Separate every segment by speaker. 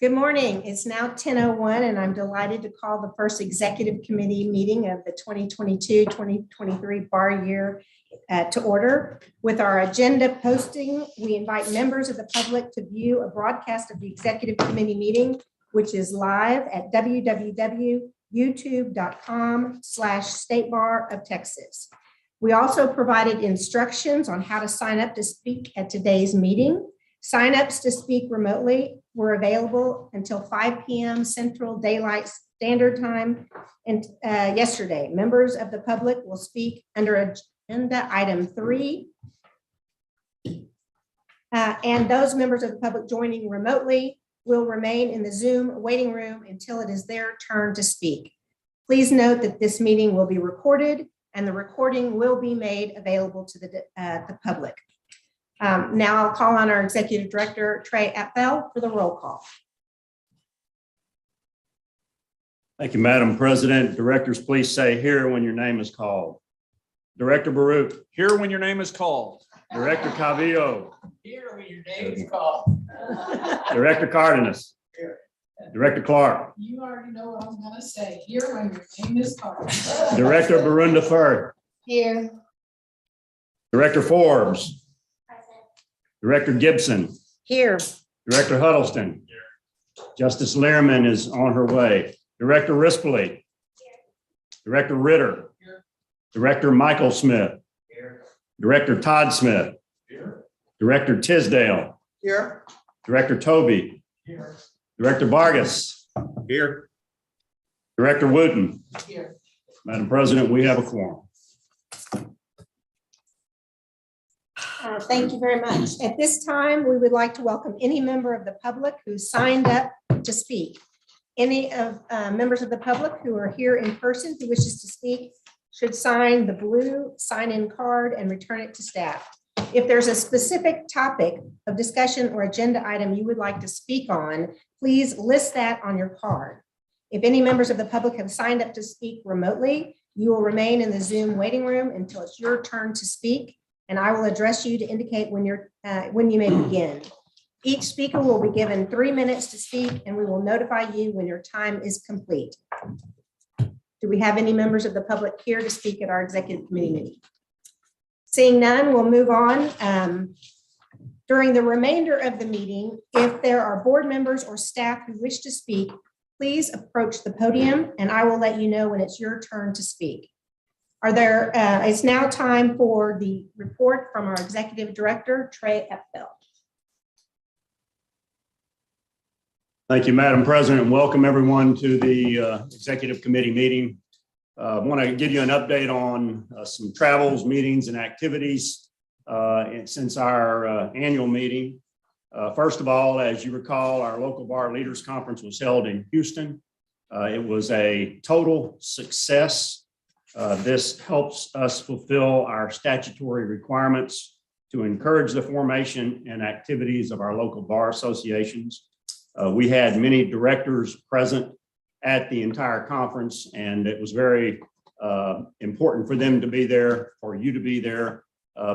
Speaker 1: Good morning. It's now 10:01 and I'm delighted to call the first executive committee meeting of the 2022-2023 bar year to order. With our agenda posting, we invite members of the public to view a broadcast of the executive committee meeting, which is live at www.youtube.com/State Bar of Texas. We also provided instructions on how to sign up to speak at today's meeting. Sign-ups to speak remotely were available until 5 p.m. Central Daylight Standard Time and yesterday. Members of the public will speak under agenda item 3. And those members of the public joining remotely will remain in the Zoom waiting room until it is their turn to speak. Please note that this meeting will be recorded and the recording will be made available to the public. Now I'll call on our Executive Director, Trey Appel, for the roll call.
Speaker 2: Thank you, Madam President. Directors, please say here when your name is called. Director Baruch.
Speaker 3: Here when your name is called.
Speaker 2: Director Cavillo.
Speaker 4: Here when your name is called.
Speaker 2: Director Cardenas.
Speaker 4: Here.
Speaker 2: Director Clark.
Speaker 4: You already know what I'm gonna say. Here when your name is called.
Speaker 2: Director Barunda Firth.
Speaker 1: Here.
Speaker 2: Director Forbes. Director Gibson.
Speaker 1: Here.
Speaker 2: Director Huddleston. Justice Lehrman is on her way. Director Rispoli. Director Ritter.
Speaker 4: Here.
Speaker 2: Director Michael Smith.
Speaker 4: Here.
Speaker 2: Director Todd Smith.
Speaker 4: Here.
Speaker 2: Director Tisdale.
Speaker 4: Here.
Speaker 2: Director Toby.
Speaker 4: Here.
Speaker 2: Director Vargas.
Speaker 3: Here.
Speaker 2: Director Wooten.
Speaker 4: Here.
Speaker 2: Madam President, we have a quorum.
Speaker 1: Thank you very much. At this time, we would like to welcome any member of the public who signed up to speak. Any of members of the public who are here in person who wishes to speak should sign the blue sign-in card and return it to staff. If there's a specific topic of discussion or agenda item you would like to speak on, please list that on your card. If any members of the public have signed up to speak remotely, you will remain in the Zoom waiting room until it's your turn to speak, and I will address you to indicate when you may begin. Each speaker will be given 3 minutes to speak, and we will notify you when your time is complete. Do we have any members of the public here to speak at our executive committee meeting? Seeing none, we'll move on. During the remainder of the meeting, if there are board members or staff who wish to speak, please approach the podium and I will let you know when it's your turn to speak. It's now time for the report from our Executive Director, Trey Appel.
Speaker 2: Thank you, Madam President. Welcome everyone to the Executive Committee meeting. I want to give you an update on some travels, meetings, and activities since our annual meeting. First of all, as you recall, our local bar leaders conference was held in Houston. It was a total success. This helps us fulfill our statutory requirements to encourage the formation and activities of our local bar associations. We had many directors present at the entire conference, and it was very important for them to be there, for you to be there,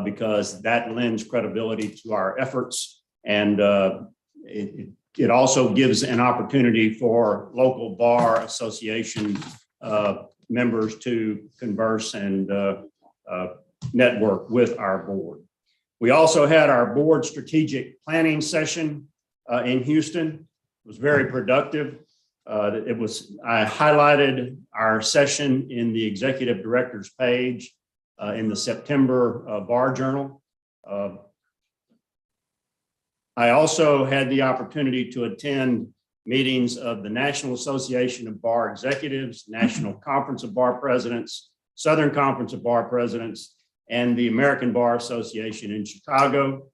Speaker 2: because that lends credibility to our efforts. And it also gives an opportunity for local bar association members to converse and network with our board. We also had our board strategic planning session in Houston. It was very productive. I highlighted our session in the executive director's page in the September Bar Journal. I also had the opportunity to attend meetings of the National Association of Bar Executives, National Conference of Bar Presidents, Southern Conference of Bar Presidents, and the American Bar Association in Chicago.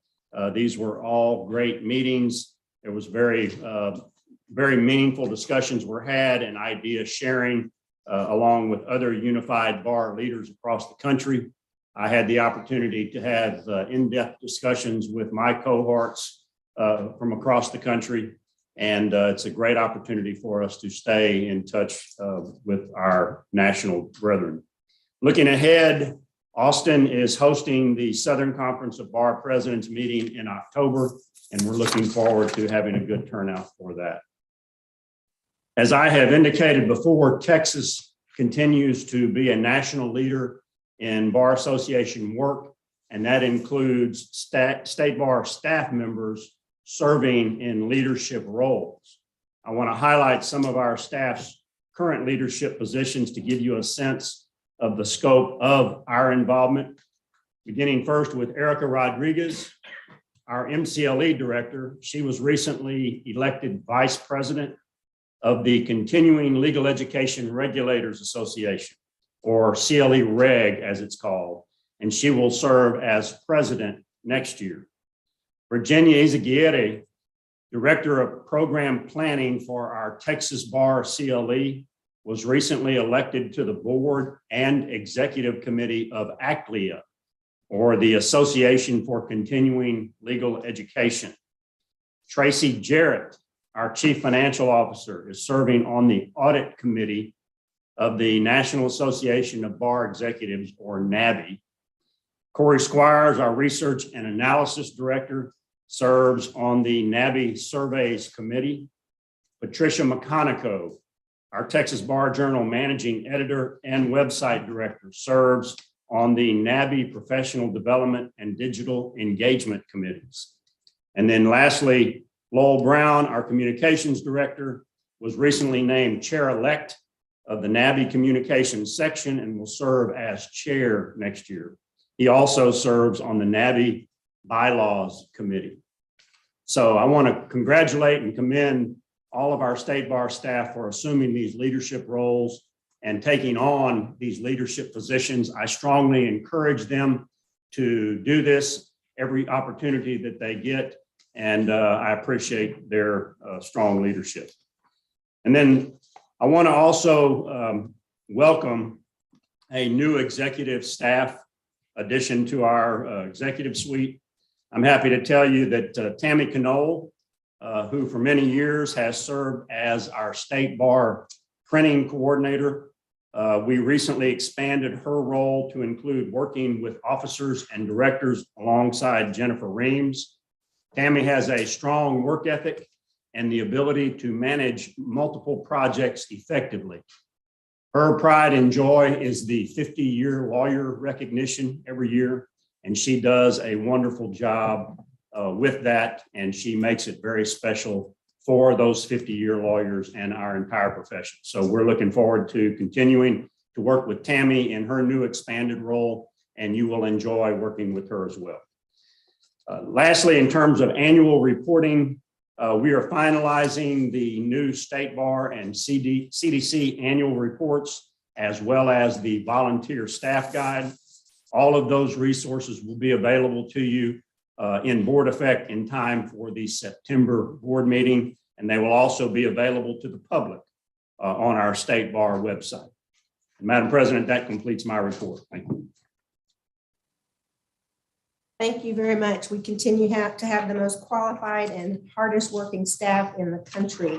Speaker 2: These were all great meetings. There was very meaningful discussions were had and idea sharing along with other unified bar leaders across the country. I had the opportunity to have in-depth discussions with my cohorts from across the country. And it's a great opportunity for us to stay in touch with our national brethren. Looking ahead, Austin is hosting the Southern Conference of Bar Presidents meeting in October, and we're looking forward to having a good turnout for that. As I have indicated before, Texas continues to be a national leader in Bar Association work, and that includes state bar staff members serving in leadership roles. I want to highlight some of our staff's current leadership positions to give you a sense of the scope of our involvement. Beginning first with Erica Rodriguez, our MCLE director. She was recently elected vice president of the Continuing Legal Education Regulators Association, or CLE Reg as it's called, and she will serve as president next year. Virginia Izaguirre, director of program planning for our Texas Bar CLE, was recently elected to the board and executive committee of ACLEA, or the Association for Continuing Legal Education. Tracy Jarrett, our chief financial officer, is serving on the audit committee of the National Association of Bar Executives, or NABI. Corey Squires, our research and analysis director, serves on the NABI surveys committee. Patricia McConico, our Texas Bar Journal managing editor and website director, serves on the NABI professional development and digital engagement committees. And then lastly, Lowell Brown, our communications director, was recently named chair-elect of the NABI communications section and will serve as chair next year. He also serves on the NABI bylaws committee. So I want to congratulate and commend all of our state bar staff for assuming these leadership roles and taking on these leadership positions. I strongly encourage them to do this every opportunity that they get. And I appreciate their strong leadership. And then I want to also welcome a new executive staff addition to our executive suite. I'm happy to tell you that Tammy Knoll, who for many years has served as our state bar printing coordinator, we recently expanded her role to include working with officers and directors alongside Jennifer Reams. Tammy has a strong work ethic and the ability to manage multiple projects effectively. Her pride and joy is the 50-year lawyer recognition every year, and she does a wonderful job with that, and she makes it very special for those 50-year lawyers and our entire profession. So we're looking forward to continuing to work with Tammy in her new expanded role, and you will enjoy working with her as well. Lastly, in terms of annual reporting, we are finalizing the new state bar and CDC annual reports, as well as the volunteer staff guide. All of those resources will be available to you in board effect in time for the September board meeting, and they will also be available to the public on our state bar website. And Madam President, that completes my report. Thank you.
Speaker 1: Thank you very much. We continue to have the most qualified and hardest working staff in the country.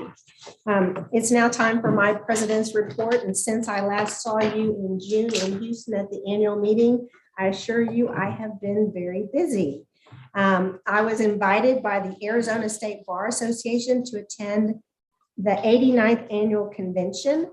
Speaker 1: It's now time for my president's report. And since I last saw you in June in Houston at the annual meeting, I assure you I have been very busy. I was invited by the Arizona State Bar Association to attend the 89th annual convention,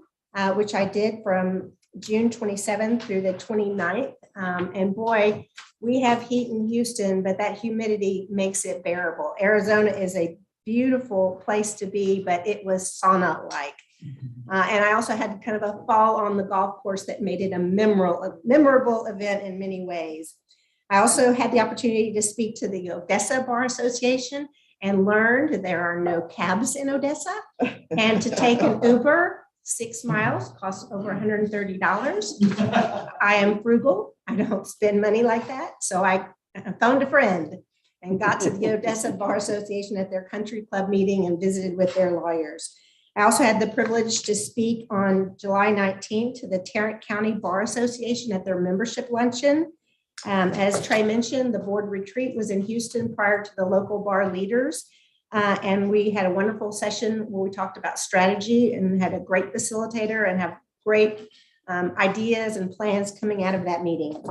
Speaker 1: which I did from June 27th through the 29th. And boy, we have heat in Houston, but that humidity makes it bearable. Arizona is a beautiful place to be, but it was sauna-like. And I also had kind of a fall on the golf course that made it a memorable event in many ways. I also had the opportunity to speak to the Odessa Bar Association and learned there are no cabs in Odessa, and to take an Uber 6 miles costs over $130. I am frugal. I don't spend money like that. So I phoned a friend and got to the Odessa Bar Association at their country club meeting and visited with their lawyers. I also had the privilege to speak on July 19th to the Tarrant County Bar Association at their membership luncheon. As Trey mentioned, the board retreat was in Houston prior to the local bar leaders. And we had a wonderful session where we talked about strategy and had a great facilitator and have great ideas and plans coming out of that meeting.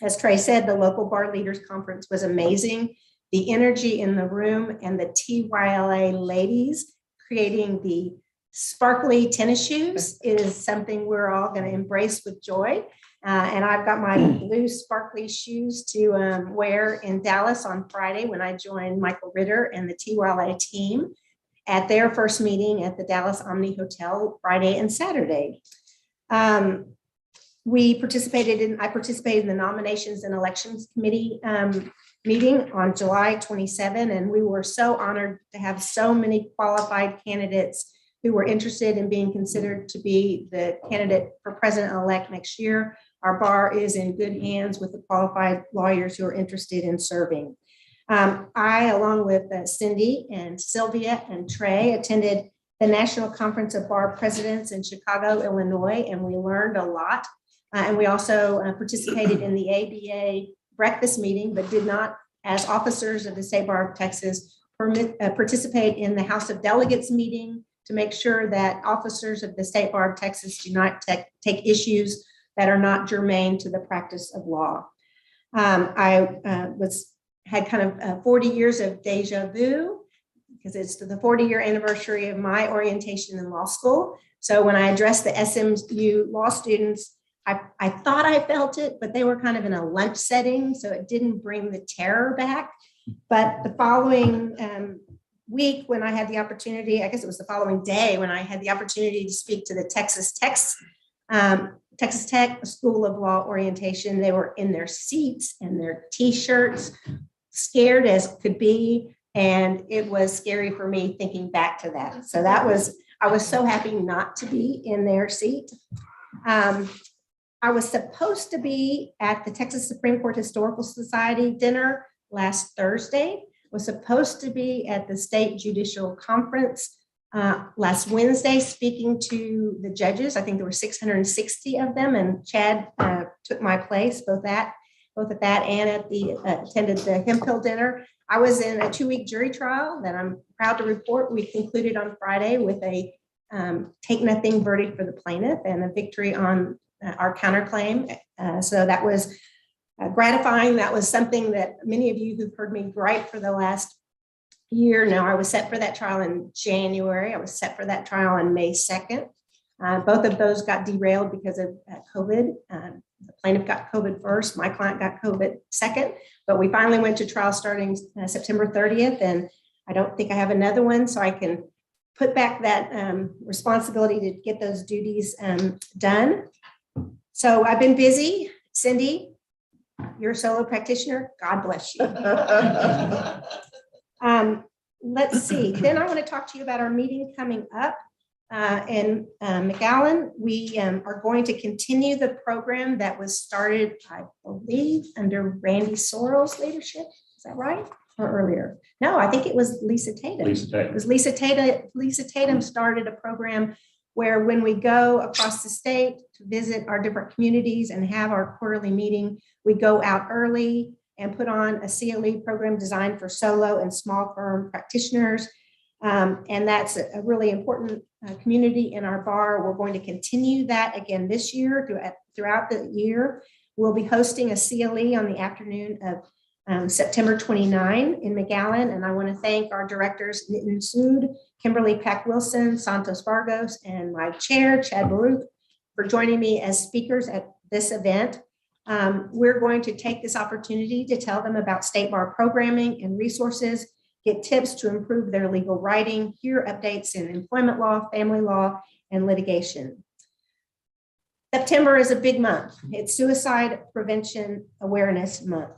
Speaker 1: As Trey said, the local bar leaders conference was amazing. The energy in the room and the TYLA ladies creating the sparkly tennis shoes is something we're all going to embrace with joy. And I've got my blue sparkly shoes to wear in Dallas on Friday when I join Michael Ritter and the TYLA team at their first meeting at the Dallas Omni Hotel Friday and Saturday. I participated in the Nominations and Elections Committee meeting on July 27, and we were so honored to have so many qualified candidates who were interested in being considered to be the candidate for president-elect next year. Our bar is in good hands with the qualified lawyers who are interested in serving. I, along with Cindy and Sylvia and Trey, attended the National Conference of Bar Presidents in Chicago, Illinois, and we learned a lot. And we also participated in the ABA breakfast meeting, but did not, as officers of the State Bar of Texas, participate in the House of Delegates meeting to make sure that officers of the State Bar of Texas do not take issues that are not germane to the practice of law. I had kind of 40 years of deja vu because it's the 40-year anniversary of my orientation in law school. So when I addressed the SMU law students, I thought I felt it, but they were kind of in a lunch setting, so it didn't bring the terror back. But the following week, when I had the opportunity, I guess it was the following day, when I had the opportunity to speak to the Texas Tech School of Law orientation, they were in their seats and their T-shirts, scared as could be, and it was scary for me thinking back to that. So I was so happy not to be in their seat. I was supposed to be at the Texas Supreme Court Historical Society dinner last Thursday, was supposed to be at the State Judicial Conference last Wednesday, speaking to the judges. I think there were 660 of them, and Chad took my place, both at that and at attended the Hemphill dinner. I was in a 2-week jury trial that I'm proud to report we concluded on Friday with a take nothing verdict for the plaintiff and a victory on our counterclaim. So that was gratifying. That was something that many of you who've heard me gripe for the last year know. I was set for that trial in January. I was set for that trial on May 2nd. Both of those got derailed because of COVID. The plaintiff got COVID first. My client got COVID second. But we finally went to trial starting September 30th. And I don't think I have another one, so I can put back that responsibility to get those duties done. So I've been busy. Cindy, you're a solo practitioner. God bless you. Let's see. Then I want to talk to you about our meeting coming up in McAllen. We are going to continue the program that was started, I believe, under Randy Sorrell's leadership. Is that right? Or earlier? No, I think it was Lisa Tatum. It was Lisa Tatum. Lisa Tatum started a program where when we go across the state to visit our different communities and have our quarterly meeting, we go out early and put on a CLE program designed for solo and small firm practitioners. And that's a really important community in our bar. We're going to continue that again this year. Throughout the year, we'll be hosting a CLE on the afternoon of September 29 in McAllen. And I want to thank our directors, Nitin Sood, Kimberly Pack-Wilson, Santos Vargos, and my chair, Chad Baruch, for joining me as speakers at this event. We're going to take this opportunity to tell them about state bar programming and resources, get tips to improve their legal writing, hear updates in employment law, family law, and litigation. September is a big month. It's Suicide Prevention Awareness Month.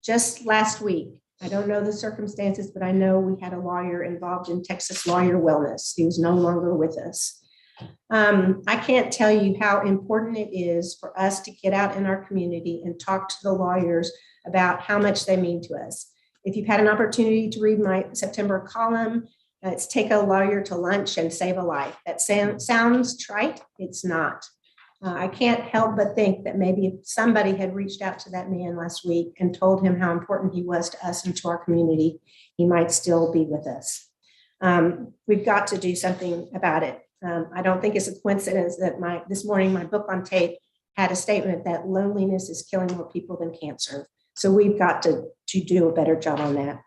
Speaker 1: Just last week, I don't know the circumstances, but I know we had a lawyer involved in Texas Lawyer Wellness who's no longer with us. I can't tell you how important it is for us to get out in our community and talk to the lawyers about how much they mean to us. If you've had an opportunity to read my September column, it's Take a Lawyer to Lunch and Save a Life. That sounds trite. It's not. I can't help but think that maybe if somebody had reached out to that man last week and told him how important he was to us and to our community, he might still be with us. We've got to do something about it. I don't think it's a coincidence that this morning my book on tape had a statement that loneliness is killing more people than cancer. So we've got to do a better job on that.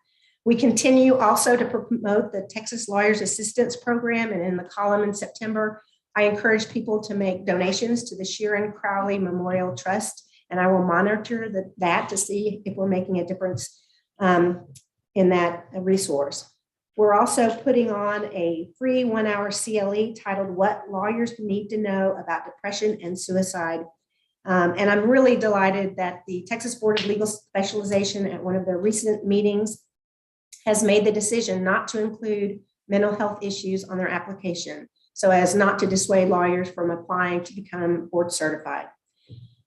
Speaker 1: We continue also to promote the Texas Lawyers Assistance Program, and in the column in September, I encourage people to make donations to the Sheeran Crowley Memorial Trust, and I will monitor that to see if we're making a difference in that resource. We're also putting on a free 1-hour CLE titled What Lawyers Need to Know About Depression and Suicide. And I'm really delighted that the Texas Board of Legal Specialization at one of their recent meetings has made the decision not to include mental health issues on their application, so as not to dissuade lawyers from applying to become board certified.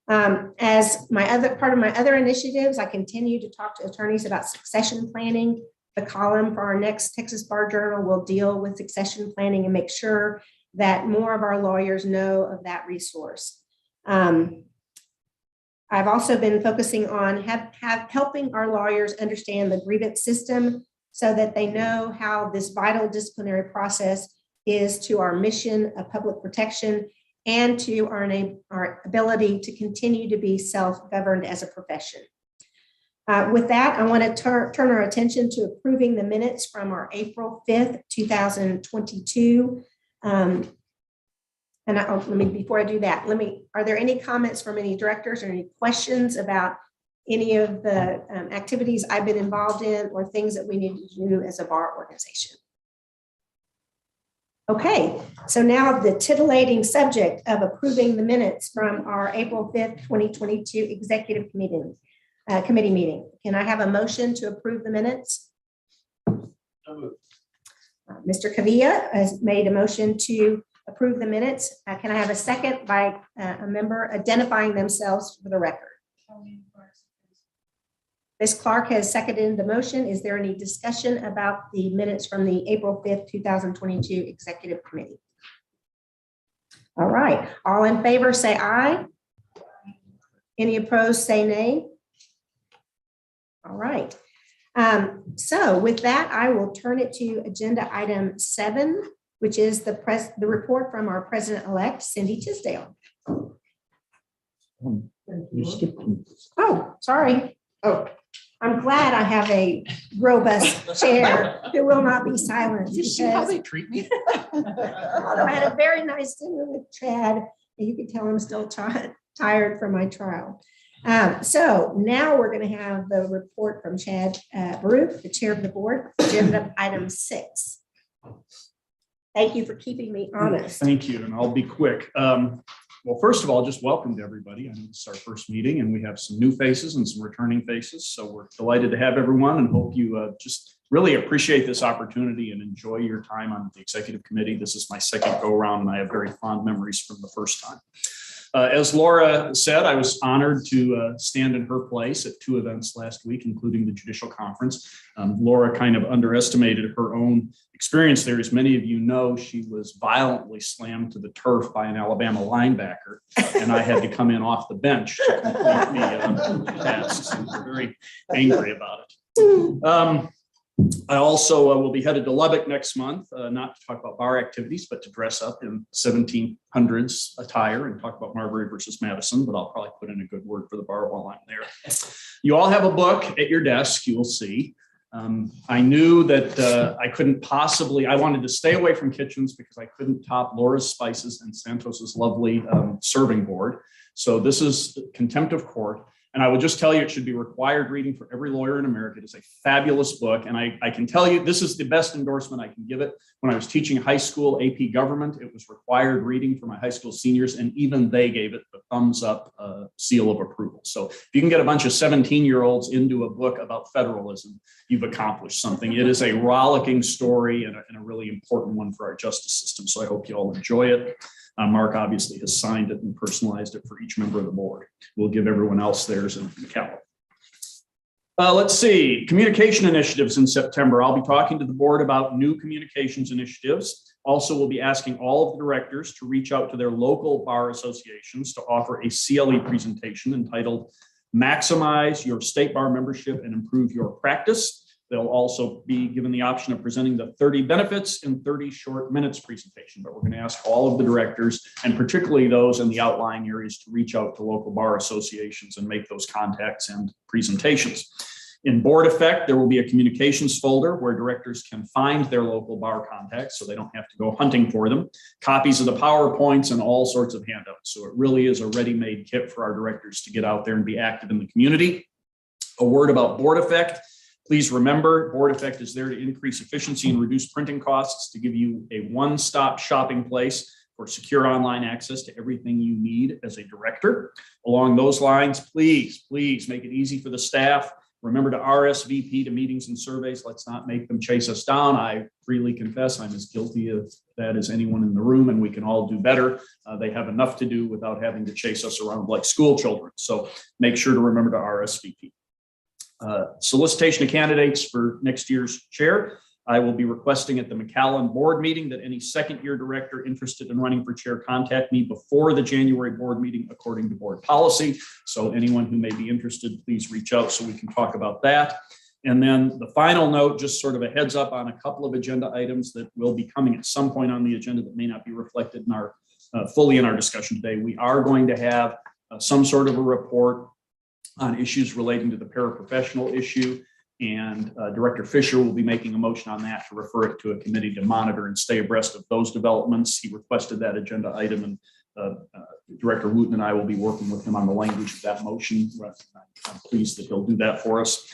Speaker 1: As part of my other initiatives, I continue to talk to attorneys about succession planning. The column for our next Texas Bar Journal will deal with succession planning and make sure that more of our lawyers know of that resource. I've also been focusing on helping our lawyers understand the grievance system so that they know how this vital disciplinary process is to our mission of public protection and to our ability to continue to be self-governed as a profession. With that, I want to turn our attention to approving the minutes from our April 5th, 2022. Before I do that, are there any comments from any directors or any questions about any of the activities I've been involved in or things that we need to do as a bar organization? Okay, so now the titillating subject of approving the minutes from our April 5th, 2022 executive committee meeting. Can I have a motion to approve the minutes? Mr. Cavilla has made a motion to approve the minutes. Can I have a second by a member identifying themselves for the record? Ms. Clark has seconded the motion. Is there any discussion about the minutes from the April 5th, 2022 executive committee? All right, all in favor say aye. Any opposed say nay. All right. So with that, I will turn it to agenda item 7, which is the report from our president-elect, Cindy Tisdale. Oh, sorry. Oh, I'm glad I have a robust chair that will not be silent.
Speaker 3: You see how they treat me?
Speaker 1: Although I had a very nice dinner with Chad, and you can tell I'm still tired from my trial. So now we're going to have the report from Chad Baruch, the chair of the board, agenda item 6. Thank you for keeping me honest.
Speaker 3: Thank you, and I'll be quick. Well, first of all, just welcome to everybody. I know this is our first meeting, and we have some new faces and some returning faces. So we're delighted to have everyone, and hope you just really appreciate this opportunity and enjoy your time on the executive committee. This is my second go around, and I have very fond memories from the first time. As Laura said, I was honored to stand in her place at 2 events last week, including the judicial conference. Laura kind of underestimated her own experience there. As many of you know, she was violently slammed to the turf by an Alabama linebacker, and I had to come in off the bench to complete the tasks. And we're very angry about it. I also will be headed to Lubbock next month, not to talk about bar activities, but to dress up in 1700s attire and talk about Marbury versus Madison, but I'll probably put in a good word for the bar while I'm there. You all have a book at your desk, you will see. I knew that I couldn't possibly, I wanted to stay away from kitchens because I couldn't top Laura's Spices and Santos's lovely serving board. So this is Contempt of Court. And I will just tell you, it should be required reading for every lawyer in America. It is a fabulous book. And I can tell you, this is the best endorsement I can give it. When I was teaching high school AP government, it was required reading for my high school seniors. And even they gave it the thumbs up seal of approval. So if you can get a bunch of 17-year-olds into a book about federalism, you've accomplished something. It is a rollicking story and a really important one for our justice system. So I hope you all enjoy it. Mark obviously has signed it and personalized it for each member of the board. We'll give everyone else theirs in the calendar. Let's see, communication initiatives in September. I'll be talking to the board about new communications initiatives. Also, we'll be asking all of the directors to reach out to their local bar associations to offer a CLE presentation entitled Maximize Your State Bar Membership and Improve Your Practice. They'll also be given the option of presenting the 30 benefits in 30 short minutes presentation, but we're going to ask all of the directors, and particularly those in the outlying areas, to reach out to local bar associations and make those contacts and presentations. In Board Effect, there will be a communications folder where directors can find their local bar contacts so they don't have to go hunting for them, copies of the PowerPoints and all sorts of handouts. So it really is a ready-made kit for our directors to get out there and be active in the community. A word about Board Effect. Please remember, Board Effect is there to increase efficiency and reduce printing costs, to give you a one-stop shopping place for secure online access to everything you need as a director. Along those lines, please make it easy for the staff. Remember to RSVP to meetings and surveys. Let's not make them chase us down. I freely confess I'm as guilty of that as anyone in the room, and we can all do better. They have enough to do without having to chase us around like school children. So make sure to remember to RSVP. Solicitation of candidates for next year's chair. I will be requesting at the McAllen board meeting that any second-year director interested in running for chair contact me before the January board meeting according to board policy. So anyone who may be interested, please reach out so we can talk about that. And then the final note, just sort of a heads up on a couple of agenda items that will be coming at some point on the agenda that may not be reflected in our fully in our discussion today. We are going to have some sort of a report on issues relating to the paraprofessional issue. And Director Fisher will be making a motion on that to refer it to a committee to monitor and stay abreast of those developments. He requested that agenda item, and Director Wooten and I will be working with him on the language of that motion. I'm pleased that he'll do that for us.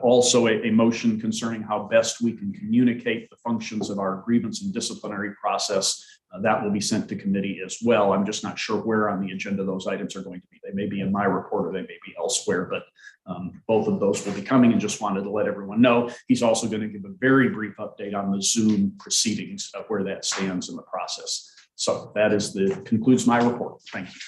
Speaker 3: Also, a motion concerning how best we can communicate the functions of our grievance and disciplinary process. That will be sent to committee as well. I'm just not sure where on the agenda those items are going to be. They may be in my report or they may be elsewhere, but both of those will be coming, and just wanted to let everyone know. He's also going to give a very brief update on the Zoom proceedings of where that stands in the process. So that concludes my report. Thank you.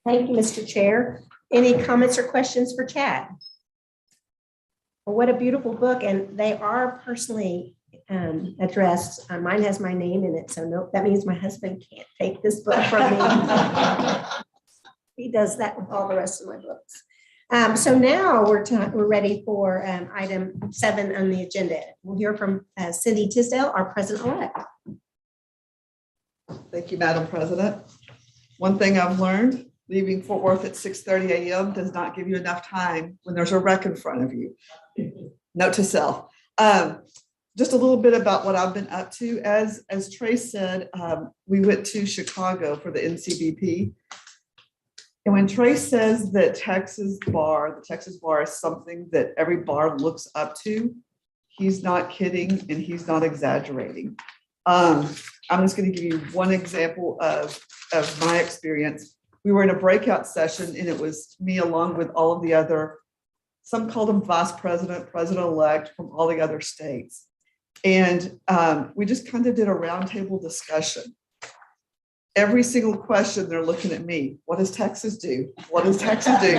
Speaker 1: Thank you, Mr. Chair. Any comments or questions for Chad? Well, what a beautiful book, and they are personally addressed. Mine has my name in it, so no, that means my husband can't take this book from me. He does that with all the rest of my books. So now we're ready for item 7 on the agenda. We'll hear from Cindy Tisdale, our president-elect.
Speaker 5: Thank you, Madam President. One thing I've learned, leaving Fort Worth at 6:30 a.m. does not give you enough time when there's a wreck in front of you. Note to self. Just a little bit about what I've been up to. As Trey said, we went to Chicago for the NCBP. And when Trey says that the Texas bar is something that every bar looks up to, he's not kidding and he's not exaggerating. I'm just going to give you one example of my experience. We were in a breakout session, and it was me along with all of the other, some called them vice president, president-elect from all the other states. And we just kind of did a roundtable discussion. Every single question, they're looking at me. What does Texas do? What does Texas do?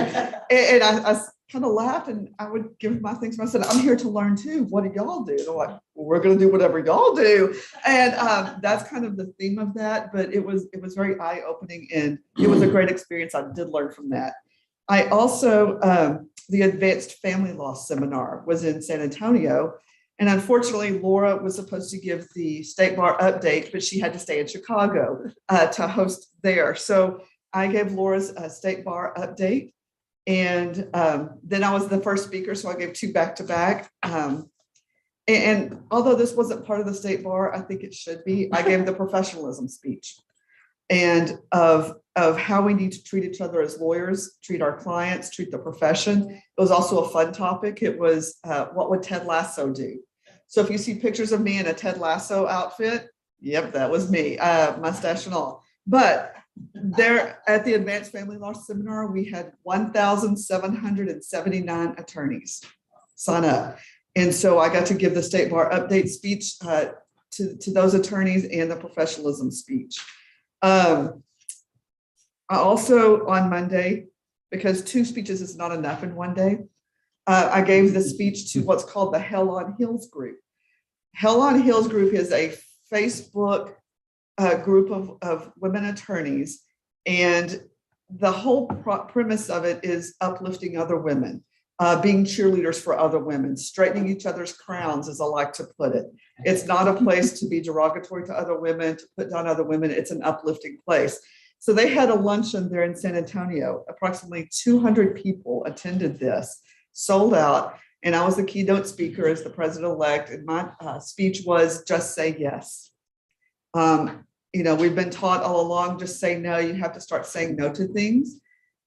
Speaker 5: And I kind of laughed, and I would give my things. I said, I'm here to learn too. What do y'all do? They're like, well, we're going to do whatever y'all do. And that's kind of the theme of that. But it was very eye-opening, and it was a great experience. I did learn from that. I also, the Advanced Family Law Seminar was in San Antonio. And unfortunately, Laura was supposed to give the state bar update, but she had to stay in Chicago to host there. So I gave Laura's state bar update. And then I was the first speaker, so I gave 2 back-to-back. And although this wasn't part of the state bar, I think it should be, I gave the professionalism speech and of how we need to treat each other as lawyers, treat our clients, treat the profession. It was also a fun topic. It was, what would Ted Lasso do? So if you see pictures of me in a Ted Lasso outfit, yep, that was me, mustache and all. But there at the Advanced Family Law Seminar, we had 1,779 attorneys sign up. And so I got to give the state bar update speech to those attorneys and the professionalism speech. I also, on Monday, because 2 speeches is not enough in one day, I gave the speech to what's called the Hell on Heels group. Hell on Heels group is a Facebook group of women attorneys, and the whole premise of it is uplifting other women, being cheerleaders for other women, straightening each other's crowns, as I like to put it. It's not a place to be derogatory to other women, to put down other women. It's an uplifting place. So they had a luncheon there in San Antonio. Approximately 200 people attended this, sold out. And I was the keynote speaker as the president-elect. And my speech was just say yes. We've been taught all along, just say no. You have to start saying no to things.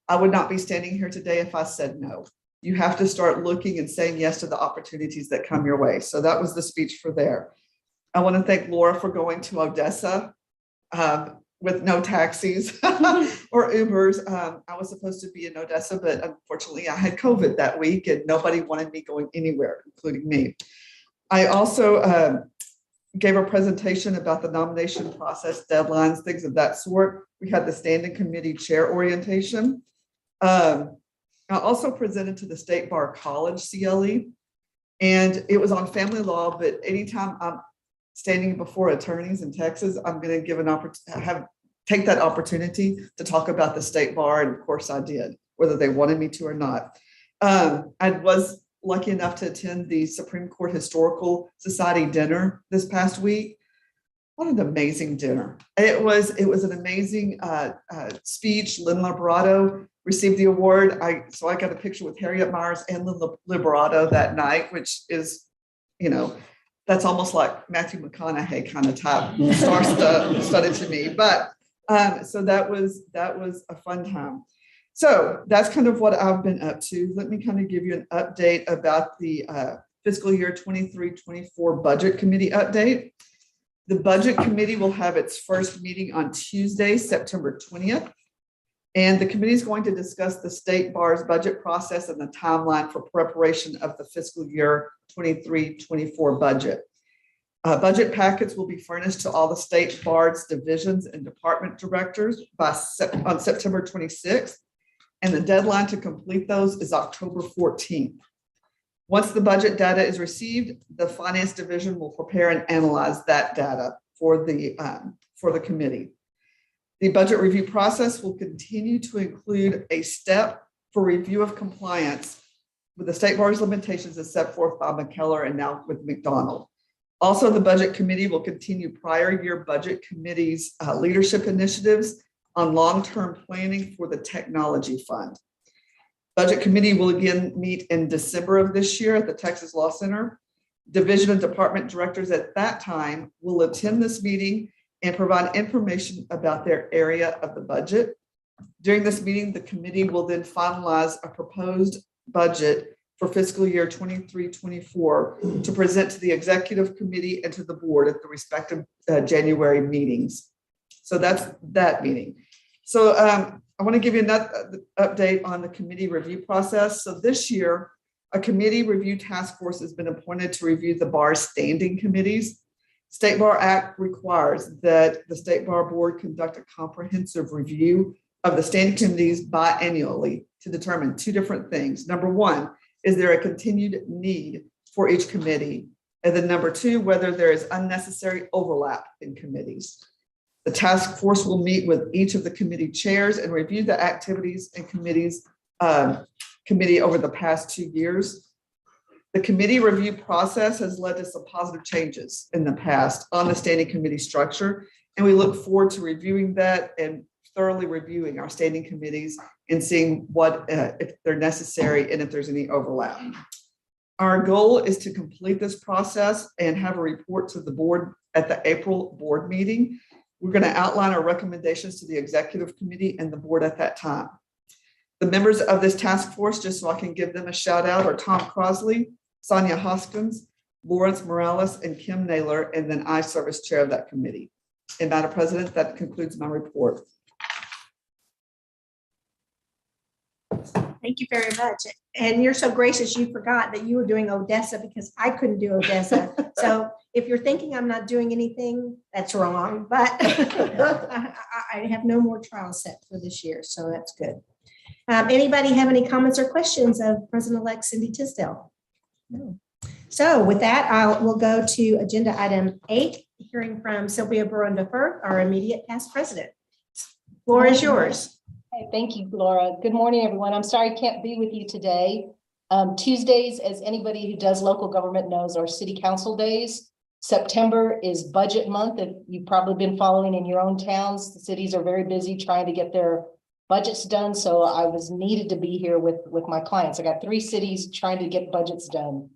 Speaker 5: I would not be standing here today if I said no. You have to start looking and saying yes to the opportunities that come your way. So that was the speech for there. I want to thank Laura for going to Odessa with no taxis or Ubers. I was supposed to be in Odessa, but unfortunately I had COVID that week and nobody wanted me going anywhere, including me. I also gave a presentation about the nomination process, deadlines, things of that sort. We had the standing committee chair orientation. I also presented to the State Bar College CLE, and it was on family law, but anytime I'm standing before attorneys in Texas, I'm going to give take that opportunity to talk about the State Bar, and of course I did, whether they wanted me to or not. I was lucky enough to attend the Supreme Court Historical Society dinner this past week. What an amazing dinner. It was an amazing speech. Lynn Liberato received the award. So I got a picture with Harriet Myers and Lynn Liberato that night, which is, that's almost like Matthew McConaughey kind of type started to me. But so that was a fun time. So that's kind of what I've been up to. Let me kind of give you an update about the fiscal year 23-24 budget committee update. The budget committee will have its first meeting on Tuesday, September 20th. And the committee is going to discuss the State Bar's budget process and the timeline for preparation of the fiscal year 23-24 budget. Budget packets will be furnished to all the State Bar's divisions and department directors on September 26th. And the deadline to complete those is October 14th. Once the budget data is received, the finance division will prepare and analyze that data for the committee. The budget review process will continue to include a step for review of compliance with the State Bar's limitations as set forth by McKellar and now with McDonald. Also, the budget committee will continue prior year budget committee's leadership initiatives on long-term planning for the technology fund. Budget committee will again meet in December of this year at the Texas Law Center. Division and department directors at that time will attend this meeting and provide information about their area of the budget. During this meeting, the committee will then finalize a proposed budget for fiscal year 23-24 to present to the executive committee and to the board at the respective January meetings. So that's that meeting. So I want to give you another update on the committee review process. So this year, a committee review task force has been appointed to review the bar's standing committees. State Bar Act requires that the State Bar Board conduct a comprehensive review of the standing committees biannually to determine two different things. Number one, is there a continued need for each committee? And then number two, whether there is unnecessary overlap in committees. The task force will meet with each of the committee chairs and review the activities and committees committee over the past 2 years. The committee review process has led to some positive changes in the past on the standing committee structure, and we look forward to reviewing that and thoroughly reviewing our standing committees and seeing what if they're necessary and if there's any overlap. Our goal is to complete this process and have a report to the board at the April board meeting. We're going to outline our recommendations to the executive committee and the board at that time. The members of this task force, just so I can give them a shout out, are Tom Crosley, Sonia Hoskins, Lawrence Morales, and Kim Naylor, and then I serve as chair of that committee. And Madam President, that concludes my report.
Speaker 1: Thank you very much. And you're so gracious, you forgot that you were doing Odessa because I couldn't do Odessa. So if you're thinking I'm not doing anything, that's wrong. But I have no more trials set for this year, so that's good. Anybody have any comments or questions of President-elect Cindy Tisdale? No. So with that, we'll go to agenda item 8, hearing from Sylvia Burunda-Firth, our immediate past president. Floor is yours.
Speaker 6: Hey, thank you, Laura. Good morning, everyone. I'm sorry I can't be with you today. Tuesdays, as anybody who does local government knows, are city council days. September is budget month. If you've probably been following in your own towns, the cities are very busy trying to get their budgets done. So I was needed to be here with my clients. I got 3 cities trying to get budgets done.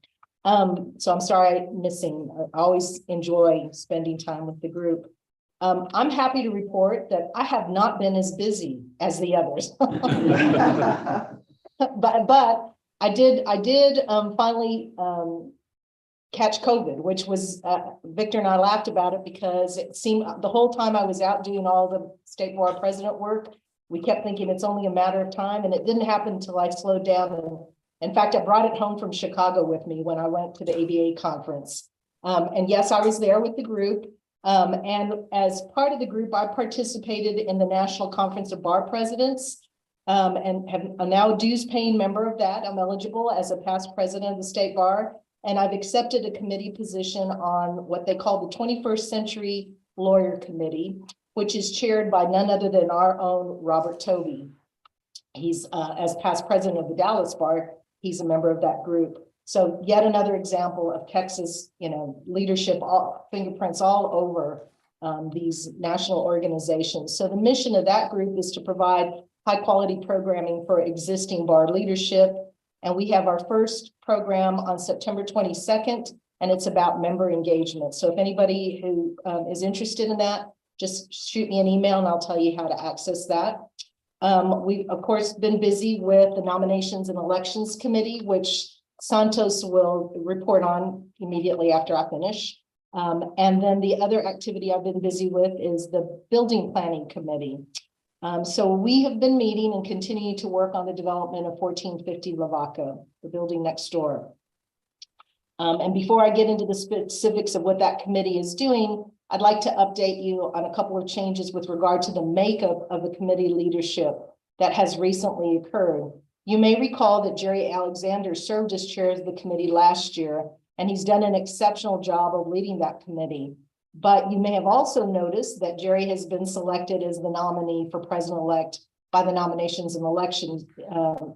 Speaker 6: So I'm sorry I'm missing. I always enjoy spending time with the group. I'm happy to report that I have not been as busy as the others. But I did finally catch COVID, which was Victor and I laughed about it because it seemed the whole time I was out doing all the state board president work, we kept thinking it's only a matter of time, and it didn't happen until I slowed down. And in fact, I brought it home from Chicago with me when I went to the ABA conference. And yes, I was there with the group. And as part of the group, I participated in the National Conference of Bar Presidents. And am now a dues paying member of that. I'm eligible as a past president of the state bar. And I've accepted a committee position on what they call the 21st Century Lawyer Committee, which is chaired by none other than our own Robert Tovey. He's as past president of the Dallas bar, he's a member of that group. So yet another example of Texas, leadership, fingerprints all over these national organizations. So the mission of that group is to provide high quality programming for existing bar leadership. And we have our first program on September 22nd, and it's about member engagement. So if anybody who is interested in that, just shoot me an email and I'll tell you how to access that. We've, of course, been busy with the Nominations and Elections Committee, which Santos will report on immediately after I finish. And then the other activity I've been busy with is the Building Planning Committee. So we have been meeting and continuing to work on the development of 1450 Lavaca, the building next door. And before I get into the specifics of what that committee is doing, I'd like to update you on a couple of changes with regard to the makeup of the committee leadership that has recently occurred. You may recall that Jerry Alexander served as chair of the committee last year, and he's done an exceptional job of leading that committee. But you may have also noticed that Jerry has been selected as the nominee for president-elect by the Nominations and Elections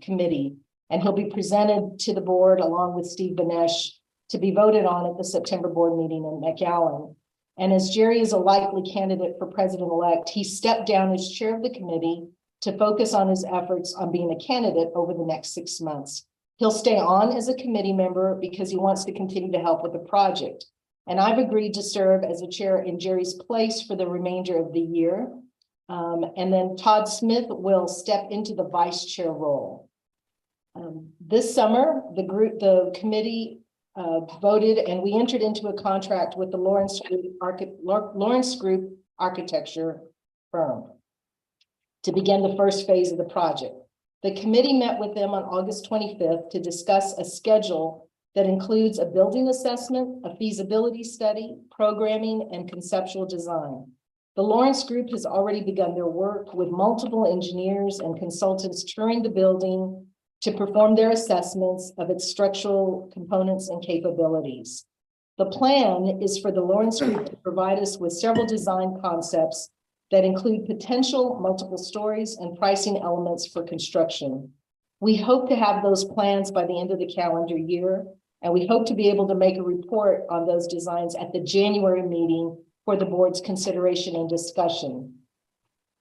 Speaker 6: Committee. And he'll be presented to the board along with Steve Benesh to be voted on at the September board meeting in McAllen. And as Jerry is a likely candidate for president-elect, he stepped down as chair of the committee to focus on his efforts on being a candidate over the next 6 months. He'll stay on as a committee member because he wants to continue to help with the project. And I've agreed to serve as a chair in Jerry's place for the remainder of the year. And then Todd Smith will step into the vice chair role. This summer, the committee voted, and we entered into a contract with the Lawrence Group architecture firm to begin the first phase of the project. The committee met with them on August 25th to discuss a schedule that includes a building assessment, a feasibility study, programming, and conceptual design. The Lawrence Group has already begun their work with multiple engineers and consultants touring the building to perform their assessments of its structural components and capabilities. The plan is for the Lawrence Group to provide us with several design concepts that include potential multiple stories and pricing elements for construction. We hope to have those plans by the end of the calendar year, and we hope to be able to make a report on those designs at the January meeting for the board's consideration and discussion.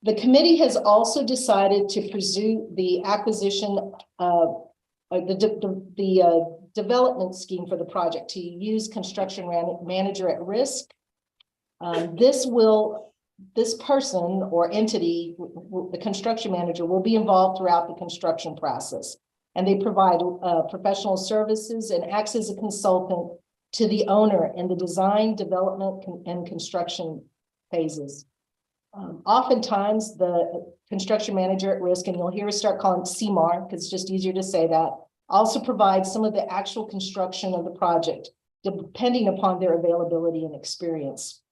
Speaker 6: The committee has also decided to pursue the acquisition of the development scheme for the project to use construction manager at risk. This person or entity, the construction manager, will be involved throughout the construction process. And they provide professional services and acts as a consultant to the owner in the design, development, and construction phases. Oftentimes, the construction manager at risk, and you'll hear us start calling it CMAR because it's just easier to say that, also provides some of the actual construction of the project, depending upon their availability and experience.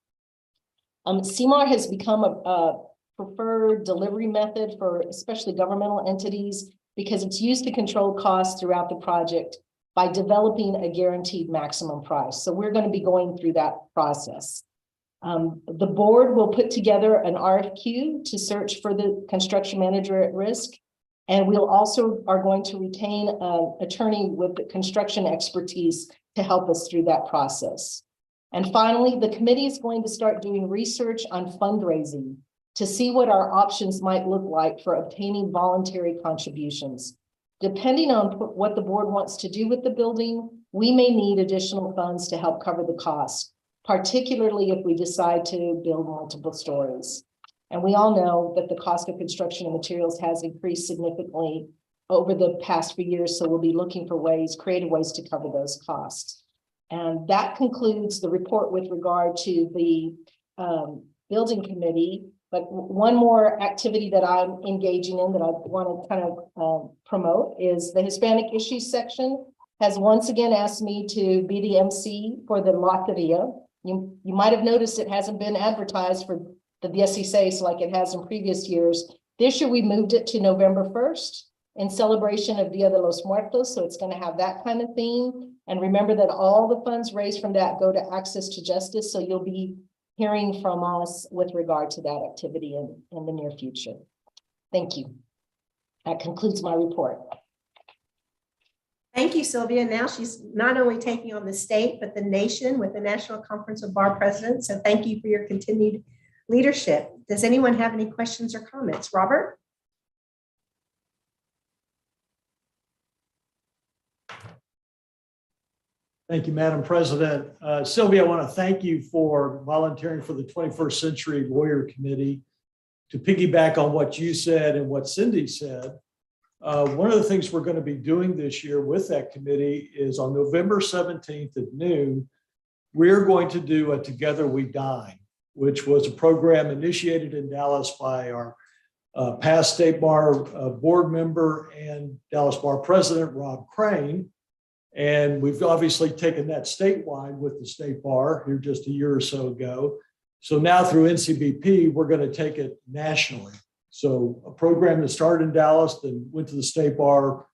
Speaker 6: CMAR has become a preferred delivery method for especially governmental entities because it's used to control costs throughout the project by developing a guaranteed maximum price. So we're going to be going through that process. The board will put together an RFQ to search for the construction manager at risk. And we'll also are going to retain an attorney with construction expertise to help us through that process. And finally, the committee is going to start doing research on fundraising to see what our options might look like for obtaining voluntary contributions. Depending on what the board wants to do with the building, we may need additional funds to help cover the cost, particularly if we decide to build multiple stories. And we all know that the cost of construction and materials has increased significantly over the past few years, so we'll be looking for creative ways to cover those costs. And that concludes the report with regard to the building committee. But one more activity that I'm engaging in that I want to kind of promote is the Hispanic issues section has once again asked me to be the MC for the Loteria. You might have noticed it hasn't been advertised for the 16 like it has in previous years. This year we moved it to November 1st in celebration of Dia de los Muertos. So it's going to have that kind of theme. And remember that all the funds raised from that go to Access to Justice. So you'll be hearing from us with regard to that activity in the near future. Thank you. That concludes my report.
Speaker 1: Thank you, Sylvia. Now she's not only taking on the state, but the nation with the National Conference of Bar Presidents. So thank you for your continued leadership. Does anyone have any questions or comments? Robert?
Speaker 7: Thank you, Madam President. Sylvia, I want to thank you for volunteering for the 21st Century Lawyer Committee. To piggyback on what you said and what Cindy said, one of the things we're going to be doing this year with that committee is on November 17th at noon, we're going to do a Together We Dine, which was a program initiated in Dallas by our past State Bar board member and Dallas Bar President, Rob Crane. And we've obviously taken that statewide with the State Bar here just a year or so ago. So now through NCBP, we're going to take it nationally. So a program that started in Dallas, then went to the State Bar.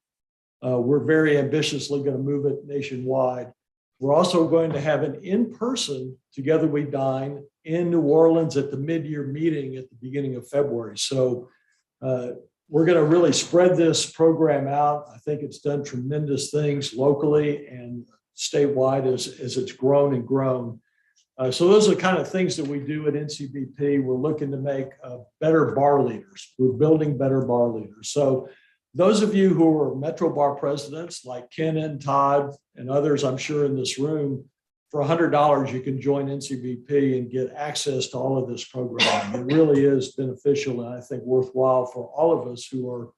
Speaker 7: We're very ambitiously going to move it nationwide. We're also going to have an in-person Together We Dine in New Orleans at the mid-year meeting at the beginning of February. So we're going to really spread this program out. I think it's done tremendous things locally and statewide as it's grown and grown. So those are the kind of things that we do at NCBP. We're looking to make better bar leaders. We're building better bar leaders. So those of you who are Metro Bar presidents like Ken and Todd and others, I'm sure in this room, for $100, you can join NCBP and get access to all of this programming. It really is beneficial and I think worthwhile for all of us who are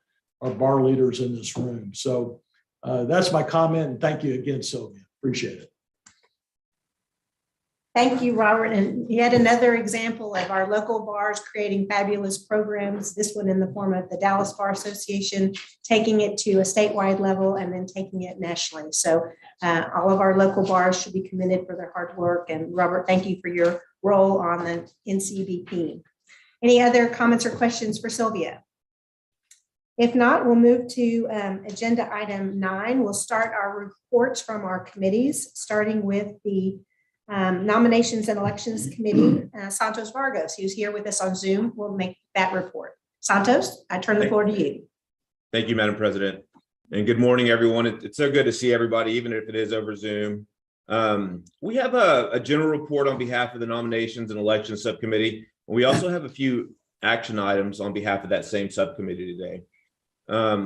Speaker 7: bar leaders in this room. So that's my comment. And thank you again, Sylvia. Appreciate it.
Speaker 1: Thank you, Robert. And yet another example of our local bars creating fabulous programs, this one in the form of the Dallas Bar Association, taking it to a statewide level and then taking it nationally. So all of our local bars should be commended for their hard work. And Robert, thank you for your role on the NCBP. Any other comments or questions for Sylvia? If not, we'll move to agenda item 9. We'll start our reports from our committees, starting with the Nominations and Elections Committee. Santos Vargas, who's here with us on Zoom, will make that report. Santos, I turn the floor to you.
Speaker 8: Thank you, Madam President. And good morning, everyone. It's so good to see everybody, even if it is over Zoom. We have a general report on behalf of the Nominations and Elections Subcommittee. We also have a few action items on behalf of that same subcommittee today.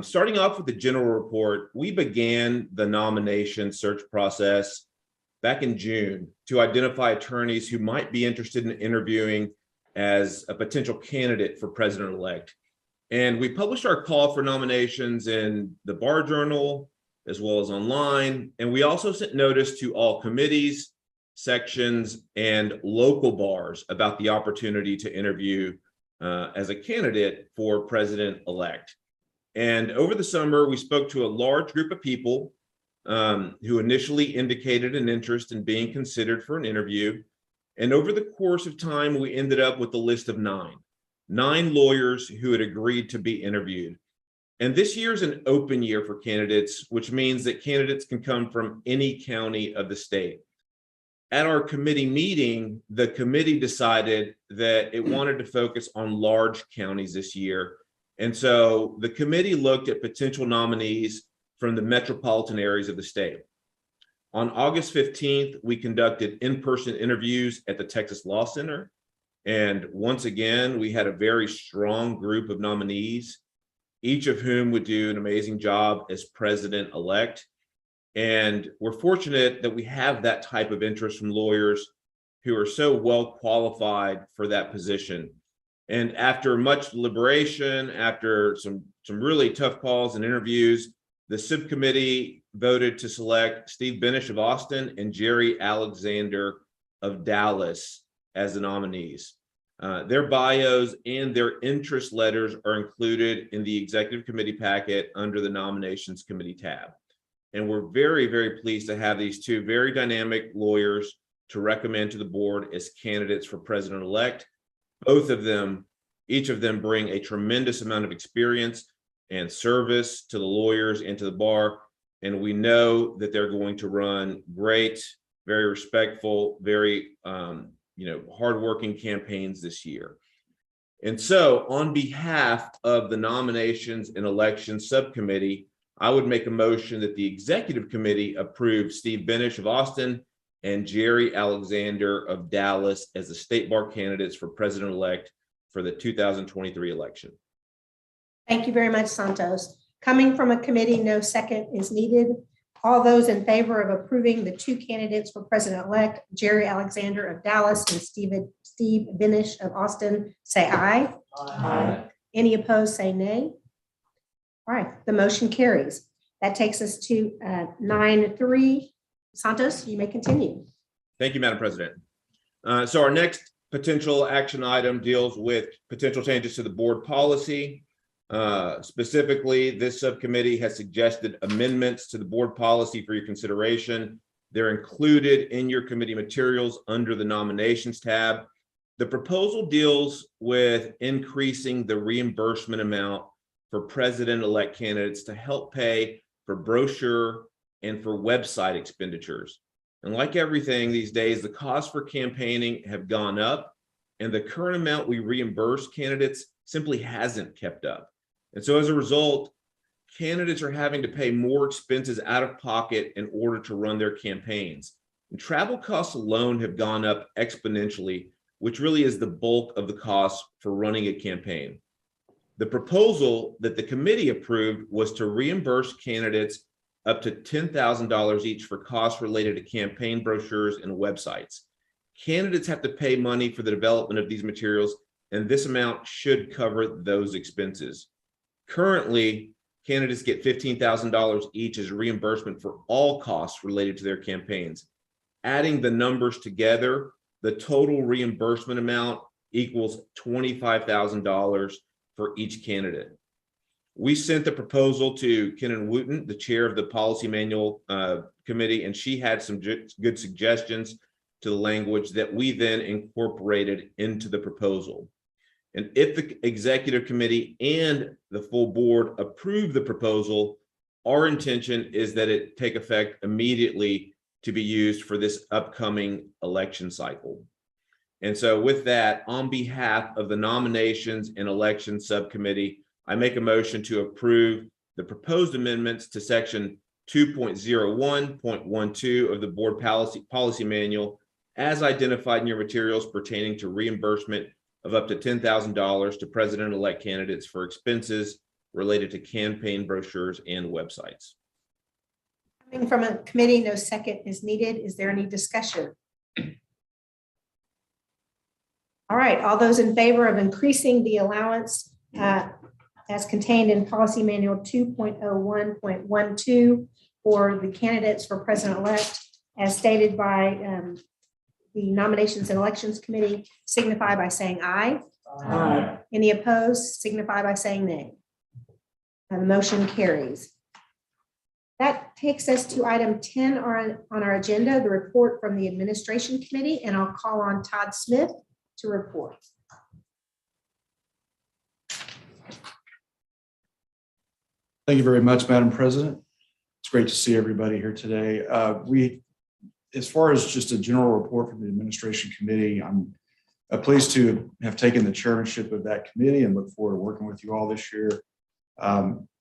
Speaker 8: Starting off with the general report, we began the nomination search process back in June to identify attorneys who might be interested in interviewing as a potential candidate for president-elect. And we published our call for nominations in the Bar Journal, as well as online. And we also sent notice to all committees, sections, and local bars about the opportunity to interview as a candidate for president-elect. And over the summer, we spoke to a large group of people who initially indicated an interest in being considered for an interview. And over the course of time, we ended up with a list of nine lawyers who had agreed to be interviewed. And this year is an open year for candidates, which means that candidates can come from any county of the state. At our committee meeting, the committee decided that it wanted to focus on large counties this year. And so the committee looked at potential nominees from the metropolitan areas of the state. On August 15th, we conducted in-person interviews at the Texas Law Center. And once again, we had a very strong group of nominees, each of whom would do an amazing job as president-elect. And we're fortunate that we have that type of interest from lawyers who are so well qualified for that position. And after much deliberation, after some really tough calls and interviews, the subcommittee voted to select Steve Benish of Austin and Jerry Alexander of Dallas as the nominees. Their bios and their interest letters are included in the executive committee packet under the nominations committee tab. And we're very, very pleased to have these two very dynamic lawyers to recommend to the board as candidates for president-elect. Both of them, each of them bring a tremendous amount of experience and service to the lawyers and to the bar. And we know that they're going to run great, very respectful, very hardworking campaigns this year. And so on behalf of the nominations and elections subcommittee, I would make a motion that the executive committee approve Steve Benish of Austin and Jerry Alexander of Dallas as the state bar candidates for president-elect for the 2023 election.
Speaker 1: Thank you very much, Santos. Coming from a committee, no second is needed. All those in favor of approving the two candidates for president-elect, Jerry Alexander of Dallas and Steve Benish of Austin, say aye.
Speaker 7: Aye.
Speaker 1: Any opposed, say nay. All right, the motion carries. That takes us to 9.3. Santos, you may continue.
Speaker 8: Thank you, Madam President. So our next potential action item deals with potential changes to the board policy. Specifically, this subcommittee has suggested amendments to the board policy for your consideration. They're included in your committee materials under the nominations tab. The proposal deals with increasing the reimbursement amount for president-elect candidates to help pay for brochure and for website expenditures. And like everything these days, the costs for campaigning have gone up, and the current amount we reimburse candidates simply hasn't kept up. And so as a result, candidates are having to pay more expenses out of pocket in order to run their campaigns. And travel costs alone have gone up exponentially, which really is the bulk of the cost for running a campaign. The proposal that the committee approved was to reimburse candidates up to $10,000 each for costs related to campaign brochures and websites. Candidates have to pay money for the development of these materials, and this amount should cover those expenses. Currently, candidates get $15,000 each as reimbursement for all costs related to their campaigns. Adding the numbers together, the total reimbursement amount equals $25,000 for each candidate. We sent the proposal to Kenan Wooten, the chair of the policy manual committee, and she had some good suggestions to the language that we then incorporated into the proposal. And if the executive committee and the full board approve the proposal, our intention is that it take effect immediately to be used for this upcoming election cycle. And so with that, on behalf of the nominations and elections subcommittee, I make a motion to approve the proposed amendments to section 2.01.12 of the board policy manual as identified in your materials pertaining to reimbursement of up to $10,000 to president-elect candidates for expenses related to campaign brochures and websites.
Speaker 1: Coming from a committee, no second is needed. Is there any discussion? All right, all those in favor of increasing the allowance as contained in policy manual 2.01.12 for the candidates for president-elect as stated by the nominations and elections committee, signify by saying aye.
Speaker 7: Aye.
Speaker 1: Any opposed, signify by saying nay. And the motion carries. That takes us to item 10 on our agenda, the report from the administration committee, and I'll call on Todd Smith to report.
Speaker 9: Thank you very much, Madam President. It's great to see everybody here today. As far as just a general report from the administration committee, I'm pleased to have taken the chairmanship of that committee and look forward to working with you all this year.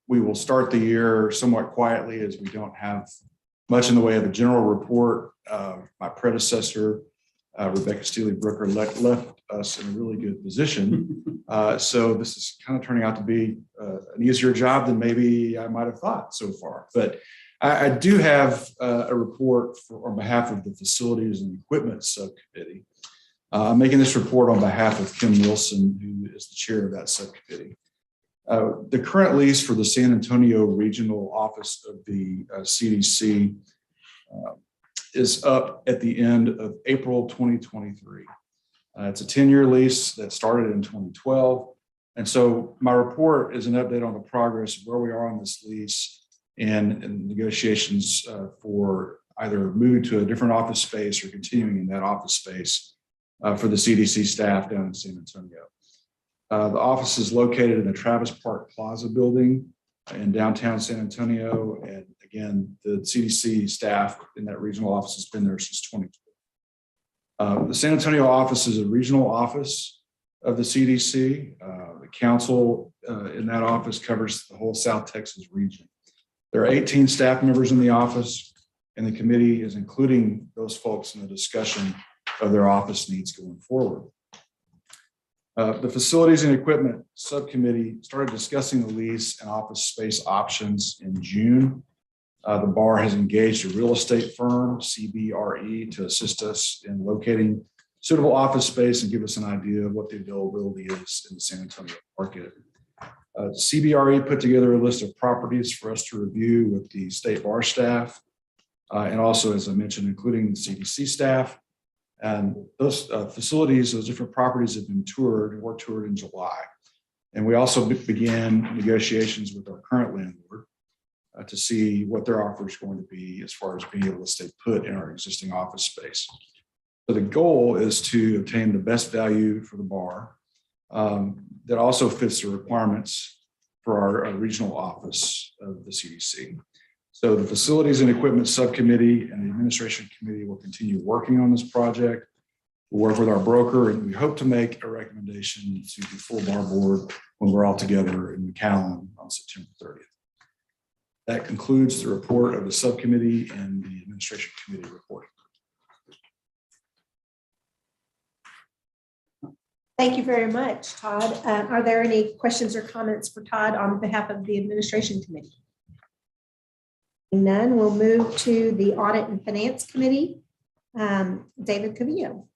Speaker 9: We will start the year somewhat quietly as we don't have much in the way of a general report. My predecessor, Rebecca Steely Brooker, left us in a really good position. So this is kind of turning out to be an easier job than maybe I might have thought so far. But I do have a report on behalf of the Facilities and Equipment Subcommittee. I'm making this report on behalf of Kim Wilson, who is the chair of that subcommittee. The current lease for the San Antonio Regional Office of the CDC is up at the end of April 2023. It's a 10-year lease that started in 2012. And so my report is an update on the progress of where we are on this lease and negotiations for either moving to a different office space or continuing in that office space for the CDC staff down in San Antonio. The office is located in the Travis Park Plaza building in downtown San Antonio. And again, the CDC staff in that regional office has been there since 2012. The San Antonio office is a regional office of the CDC. The council in that office covers the whole South Texas region. There are 18 staff members in the office, and the committee is including those folks in the discussion of their office needs going forward. The Facilities and Equipment Subcommittee started discussing the lease and office space options in June. The bar has engaged a real estate firm, CBRE, to assist us in locating suitable office space and give us an idea of what the availability is in the San Antonio market. CBRE put together a list of properties for us to review with the state bar staff, and also, as I mentioned, including the CDC staff. And those facilities, those different properties have been toured and were toured in July. And we also began negotiations with our current landlord to see what their offer is going to be as far as being able to stay put in our existing office space. So the goal is to obtain the best value for the bar that also fits the requirements for our regional office of the CDC. So the Facilities and Equipment Subcommittee and the Administration Committee will continue working on this project. We'll work with our broker, and we hope to make a recommendation to the full bar board when we're all together in McAllen on September 30th. That concludes the report of the subcommittee and the Administration Committee report.
Speaker 1: Thank you very much, Todd. Are there any questions or comments for Todd on behalf of the Administration Committee? None. We'll move to the Audit and Finance Committee. David Cavillo.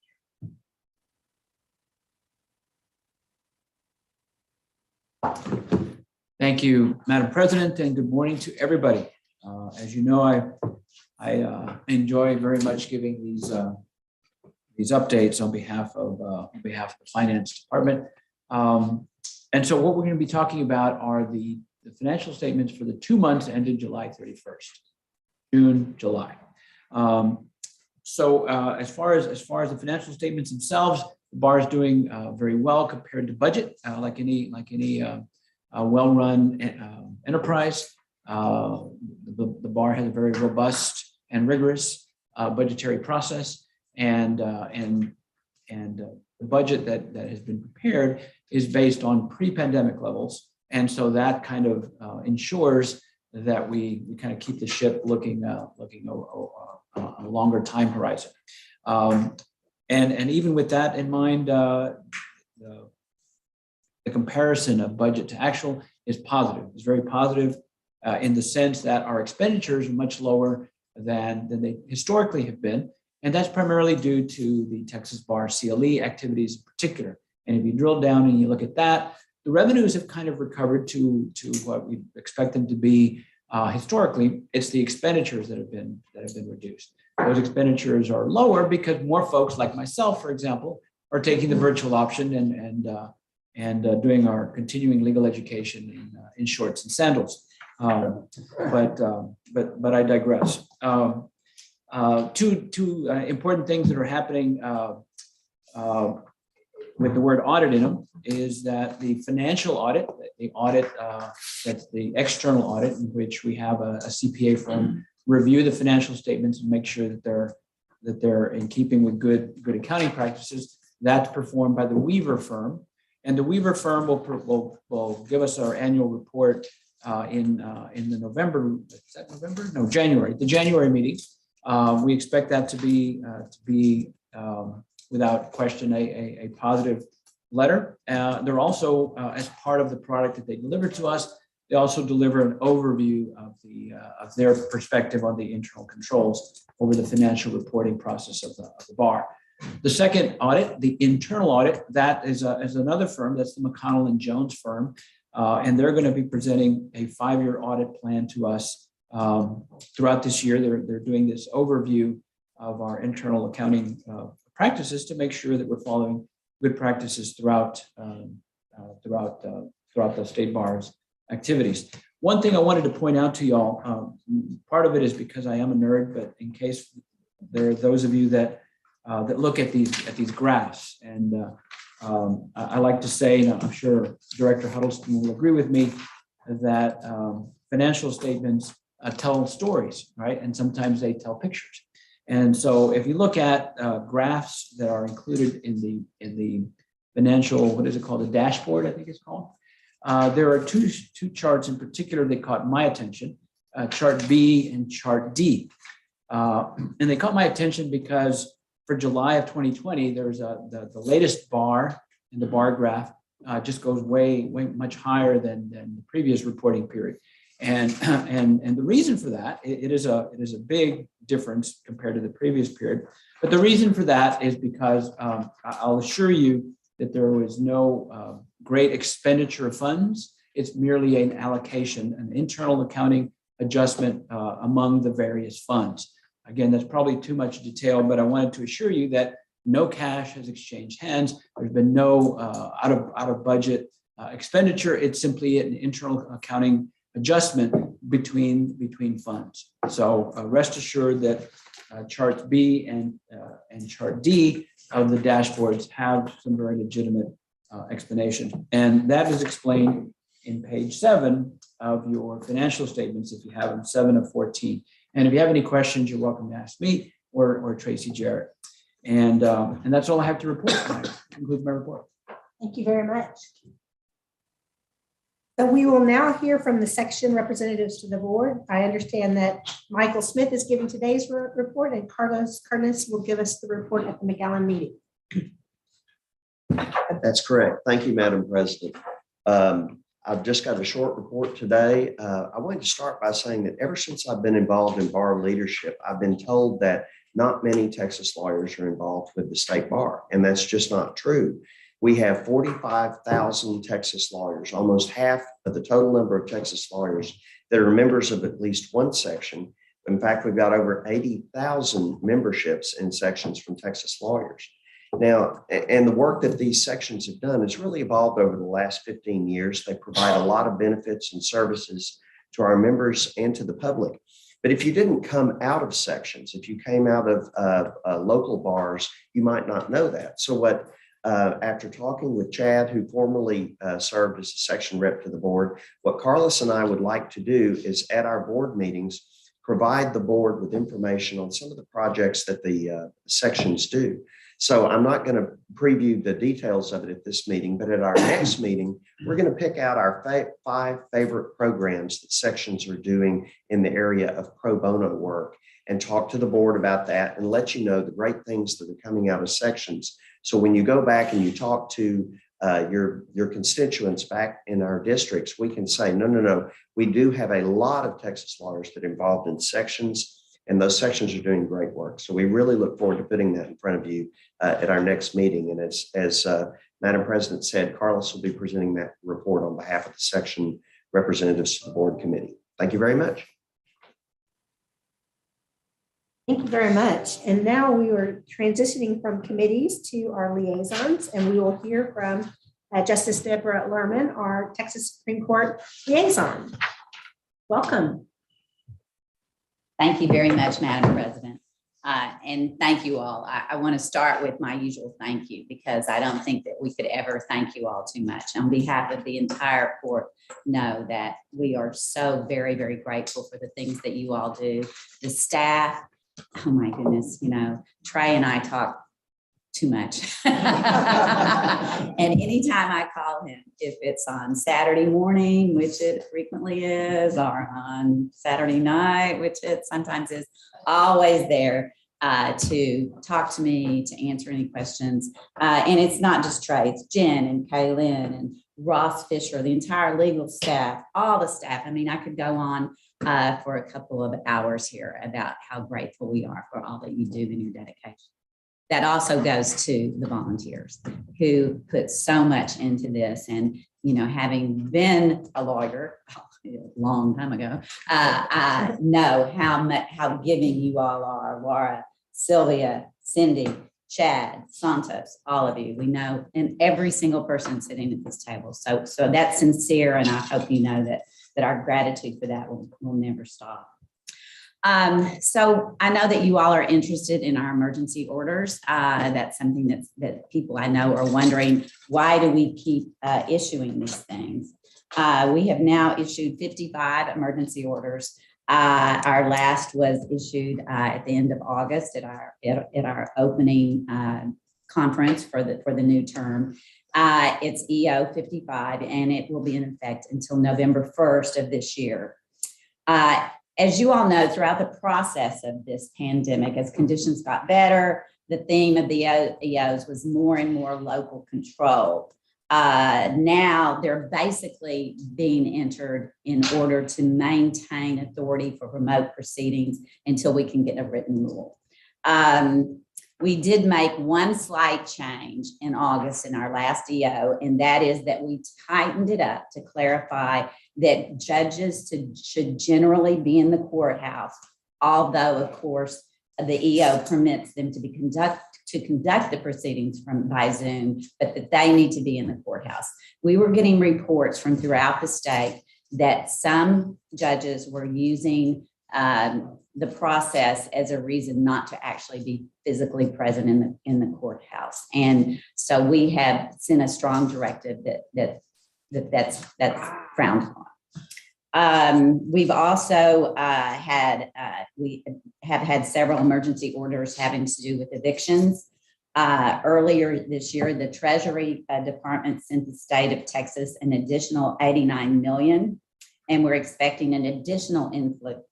Speaker 10: Thank you, Madam President, and good morning to everybody. As you know, I enjoy very much giving these updates on behalf of the Finance Department. And so what we're going to be talking about are the financial statements for the 2 months ended July 31st, June, July. So as far as the financial statements themselves, the bar is doing very well compared to budget, like any well-run enterprise. The bar has a very robust and rigorous budgetary process, and the budget that has been prepared is based on pre-pandemic levels, and so that kind of ensures that we kind of keep the ship looking on a longer time horizon. And even with that in mind, the comparison of budget to actual is positive. It's very positive in the sense that our expenditures are much lower than they historically have been. And that's primarily due to the Texas Bar CLE activities in particular. And if you drill down and you look at that, the revenues have kind of recovered to what we expect them to be historically. It's the expenditures that have been reduced. Those expenditures are lower because more folks like myself, for example, are taking the virtual option and doing our continuing legal education in shorts and sandals. But I digress. Two important things that are happening with the word audit in them is that the financial audit, that's the external audit in which we have a CPA firm review the financial statements and make sure that they're in keeping with good accounting practices. That's performed by the Weaver firm, and the Weaver firm will give us our annual report in the November, is that November? No, January, the January meeting. We expect that to be without question a positive letter. They're also, as part of the product that they deliver to us, they also deliver an overview of their perspective on the internal controls over the financial reporting process of the bar. The second audit, the internal audit, that is another firm. That's the McConnell and Jones firm, and they're going to be presenting a 5-year audit plan to us throughout this year. They're doing this overview of our internal accounting practices to make sure that we're following good practices throughout the state bar's activities. One thing I wanted to point out to y'all, part of it is because I am a nerd, but in case there are those of you that look at these graphs, and I like to say, and I'm sure Director Huddleston will agree with me, that financial statements tell stories, right? And sometimes they tell pictures. And so if you look at graphs that are included in the financial, what is it called? The dashboard, I think it's called. There are two charts in particular that caught my attention, chart B and chart D. And they caught my attention because for July of 2020, there's the latest bar in the bar graph just goes way much higher than the previous reporting period. And the reason for that, it is a big difference compared to the previous period. But the reason for that is because I'll assure you that there was no great expenditure of funds. It's merely an allocation, an internal accounting adjustment among the various funds. Again, that's probably too much detail, but I wanted to assure you that no cash has exchanged hands. There's been no out of budget expenditure. It's simply an internal accounting adjustment between funds. So rest assured that charts B and chart D of the dashboards have some very legitimate explanation. And that is explained in page 7 of your financial statements, if you have them, 7 of 14. And if you have any questions, you're welcome to ask me or Tracy Jarrett. And that's all I have to report tonight. That concludes my report.
Speaker 1: Thank you very much. So we will now hear from the section representatives to the board. I understand that Michael Smith is giving today's report and Carlos Carnes will give us the report at the McAllen meeting.
Speaker 11: That's correct. Thank you, Madam President. I've just got a short report today. I wanted to start by saying that ever since I've been involved in bar leadership, I've been told that not many Texas lawyers are involved with the state bar, and that's just not true. We have 45,000 Texas lawyers, almost half of the total number of Texas lawyers that are members of at least one section. In fact, we've got over 80,000 memberships in sections from Texas lawyers. Now, and the work that these sections have done has really evolved over the last 15 years. They provide a lot of benefits and services to our members and to the public. But if you didn't come out of sections, if you came out of local bars, you might not know that. So after talking with Chad, who formerly served as a section rep to the board, what Carlos and I would like to do is at our board meetings, provide the board with information on some of the projects that the sections do. So I'm not going to preview the details of it at this meeting, but at our next meeting, we're going to pick out our 5 favorite programs that sections are doing in the area of pro bono work and talk to the board about that and let you know the great things that are coming out of sections. So when you go back and you talk to your constituents back in our districts, we can say, no, we do have a lot of Texas lawyers that are involved in sections, and those sections are doing great work. So we really look forward to putting that in front of you at our next meeting. And as Madam President said, Carlos will be presenting that report on behalf of the section representatives to the board committee. Thank you very much.
Speaker 1: Thank you very much. And now we are transitioning from committees to our liaisons, and we will hear from Justice Deborah Lerman, our Texas Supreme Court liaison. Welcome.
Speaker 12: Thank you very much, Madam President. And thank you all. I want to start with my usual thank you, because I don't think that we could ever thank you all too much. On behalf of the entire court, know that we are so very, very grateful for the things that you all do. The staff, oh my goodness, Trey and I talk too much. And anytime I call him, if it's on Saturday morning, which it frequently is, or on Saturday night, which it sometimes is, always there to talk to me, to answer any questions. And it's not just Trey, it's Jen and Kaylin and Ross Fisher, the entire legal staff, all the staff. I mean, I could go on for a couple of hours here about how grateful we are for all that you do and your dedication. That also goes to the volunteers who put so much into this. And, you know, having been a lawyer a long time ago, I know how giving you all are. Laura, Sylvia, Cindy, Chad, Santos, all of you. We know, and every single person sitting at this table. So that's sincere, and I hope you know that our gratitude for that will never stop. So I know that you all are interested in our emergency orders. That's something that people I know are wondering, why do we keep issuing these things? We have now issued 55 emergency orders. Our last was issued at the end of August at our opening conference for the new term. It's EO 55, and it will be in effect until November 1st of this year. As you all know, throughout the process of this pandemic, as conditions got better, the theme of the EOs was more and more local control. Now they're basically being entered in order to maintain authority for remote proceedings until we can get a written rule. We did make one slight change in August in our last EO, and that is that we tightened it up to clarify that judges should generally be in the courthouse, although, of course, the EO permits them to conduct the proceedings by Zoom, but that they need to be in the courthouse. We were getting reports from throughout the state that some judges were using the process as a reason not to actually be physically present in the courthouse. And so we have sent a strong directive that's frowned upon. We've also we have had several emergency orders having to do with evictions. Earlier this year, the Treasury Department sent the state of Texas an additional $89 million, and we're expecting an additional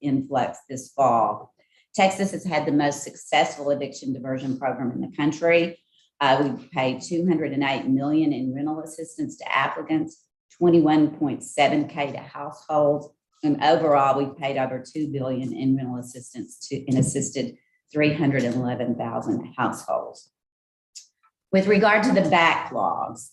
Speaker 12: influx this fall. Texas has had the most successful eviction diversion program in the country. We paid $208 million in rental assistance to applicants, $21.7K to households, and overall we paid over $2 billion in rental assistance and assisted 311,000 households. With regard to the backlogs,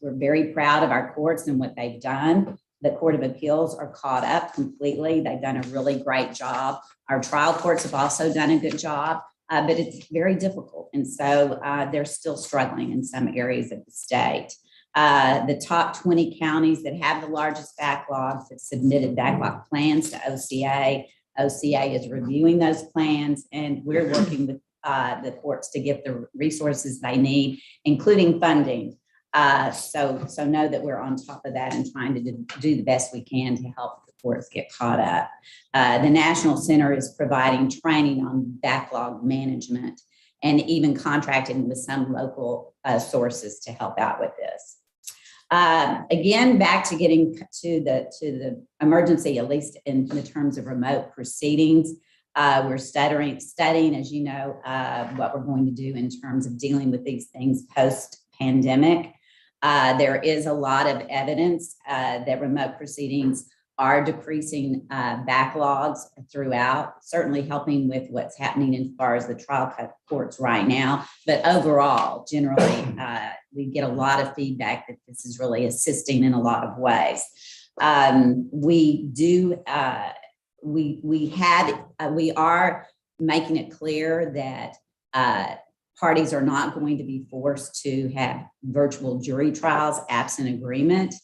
Speaker 12: we're very proud of our courts and what they've done. The Court of Appeals are caught up completely. They've done a really great job. Our trial courts have also done a good job, but it's very difficult. And so they're still struggling in some areas of the state. The top 20 counties that have the largest backlogs have submitted backlog plans to OCA. OCA is reviewing those plans, and we're working with the courts to get the resources they need, including funding. So know that we're on top of that and trying to do the best we can to help the courts get caught up. The National Center is providing training on backlog management and even contracting with some local sources to help out with this. Again, back to getting to the emergency, at least in the terms of remote proceedings. We're studying, as you know, what we're going to do in terms of dealing with these things post-pandemic. There is a lot of evidence that remote proceedings are decreasing backlogs throughout, certainly helping with what's happening as far as the trial courts right now. But overall, generally, we get a lot of feedback that this is really assisting in a lot of ways. We are making it clear that parties are not going to be forced to have virtual jury trials absent agreement,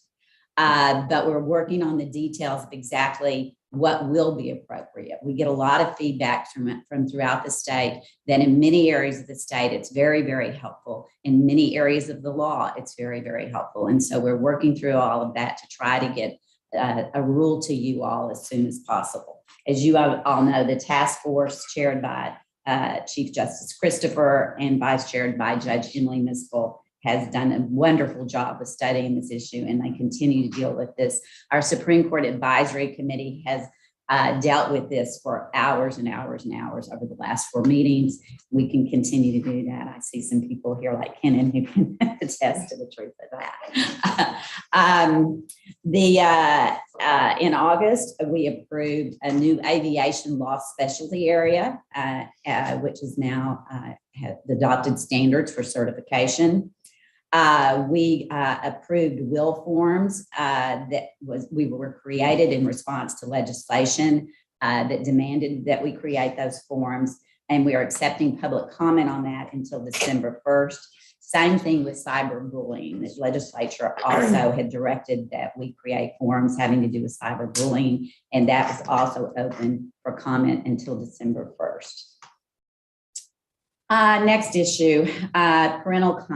Speaker 12: but we're working on the details of exactly what will be appropriate. We get a lot of feedback from throughout the state that in many areas of the state, it's very, very helpful. In many areas of the law, it's very, very helpful. And so we're working through all of that to try to get a rule to you all as soon as possible. As you all know, the task force chaired by Chief Justice Christopher and Vice chaired by Judge Emily Miskel has done a wonderful job of studying this issue, and they continue to deal with this. Our Supreme Court Advisory Committee has dealt with this for hours and hours and hours over the last 4 meetings. We can continue to do that. I see some people here like Kenan who can attest to the truth of that. In August, we approved a new aviation law specialty area, which is now has adopted standards for certification. We approved will forms we were created in response to legislation that demanded that we create those forms, and we are accepting public comment on that until December 1st. Same thing with cyberbullying. The legislature also had directed that we create forms having to do with cyberbullying, and that was also open for comment until December 1st. Next issue, parental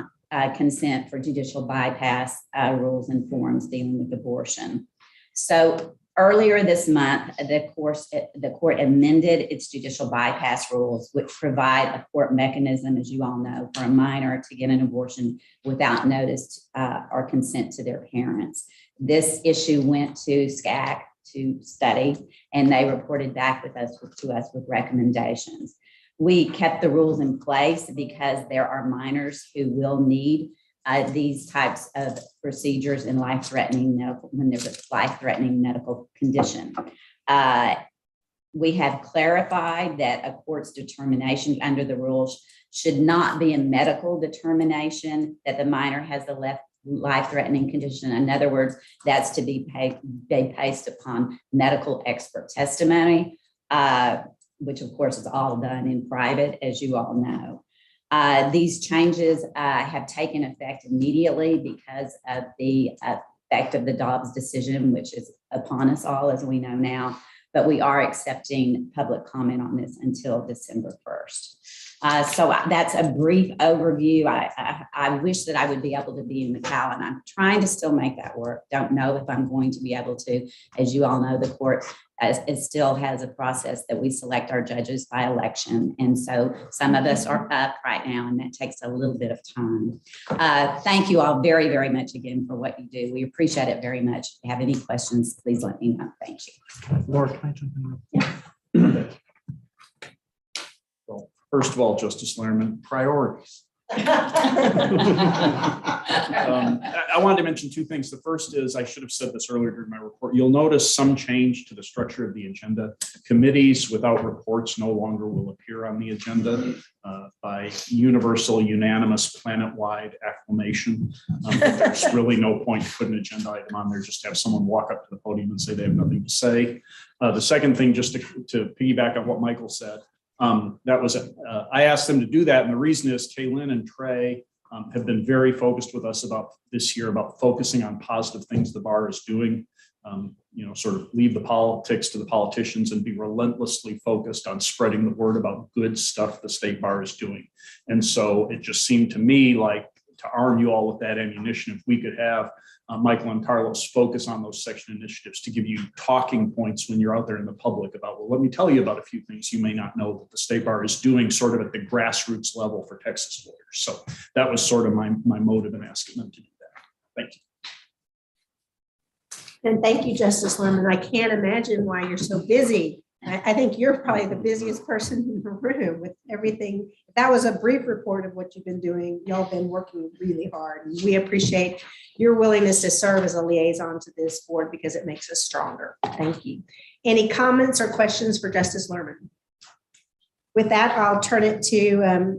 Speaker 12: consent for judicial bypass rules and forms dealing with abortion. So earlier this month, the court amended its judicial bypass rules, which provide a court mechanism, as you all know, for a minor to get an abortion without notice or consent to their parents. This issue went to SCAC to study, and they reported back to us with recommendations. We kept the rules in place because there are minors who will need these types of procedures in life-threatening medical, when there's a life-threatening medical condition. We have clarified that a court's determination under the rules should not be a medical determination that the minor has a life-threatening condition. In other words, that's to be based upon medical expert testimony, which of course is all done in private, as you all know. These changes have taken effect immediately because of the effect of the Dobbs decision, which is upon us all, as we know now, but we are accepting public comment on this until December 1st. So that's a brief overview. I wish that I would be able to be in McAllen. I'm trying to still make that work. Don't know if I'm going to be able to. As you all know, the court it still has a process that we select our judges by election. And so some of us are up right now, and that takes a little bit of time. Thank you all very, very much again for what you do. We appreciate it very much. If you have any questions, please let me know. Thank you.
Speaker 3: Laura, can I jump in? Well, first of all, Justice Lerman, priorities. I wanted to mention 2 things. The first is, I should have said this earlier during my report. You'll notice some change to the structure of the agenda. Committees without reports no longer will appear on the agenda by universal, unanimous, planet-wide acclamation. There's really no point to put an agenda item on there. Just have someone walk up to the podium and say they have nothing to say. The second thing, just to piggyback on what Michael said, that was I asked them to do that, and the reason is Kaylin and Trey have been very focused with us about this year about focusing on positive things the bar is doing. Sort of leave the politics to the politicians and be relentlessly focused on spreading the word about good stuff the state bar is doing. And so it just seemed to me like, to arm you all with that ammunition, if we could have Michael and Carlos focus on those section initiatives to give you talking points when you're out there in the public about, well, let me tell you about a few things you may not know that the state bar is doing sort of at the grassroots level for Texas lawyers. So that was sort of my motive in asking them to do that. Thank you.
Speaker 1: And thank you, Justice Lerman. I can't imagine why you're so busy. I think you're probably the busiest person in the room with everything. That was a brief report of what you've been doing. Y'all been working really hard. And we appreciate your willingness to serve as a liaison to this board because it makes us stronger. Thank you. Any comments or questions for Justice Lerman? With that, I'll turn it to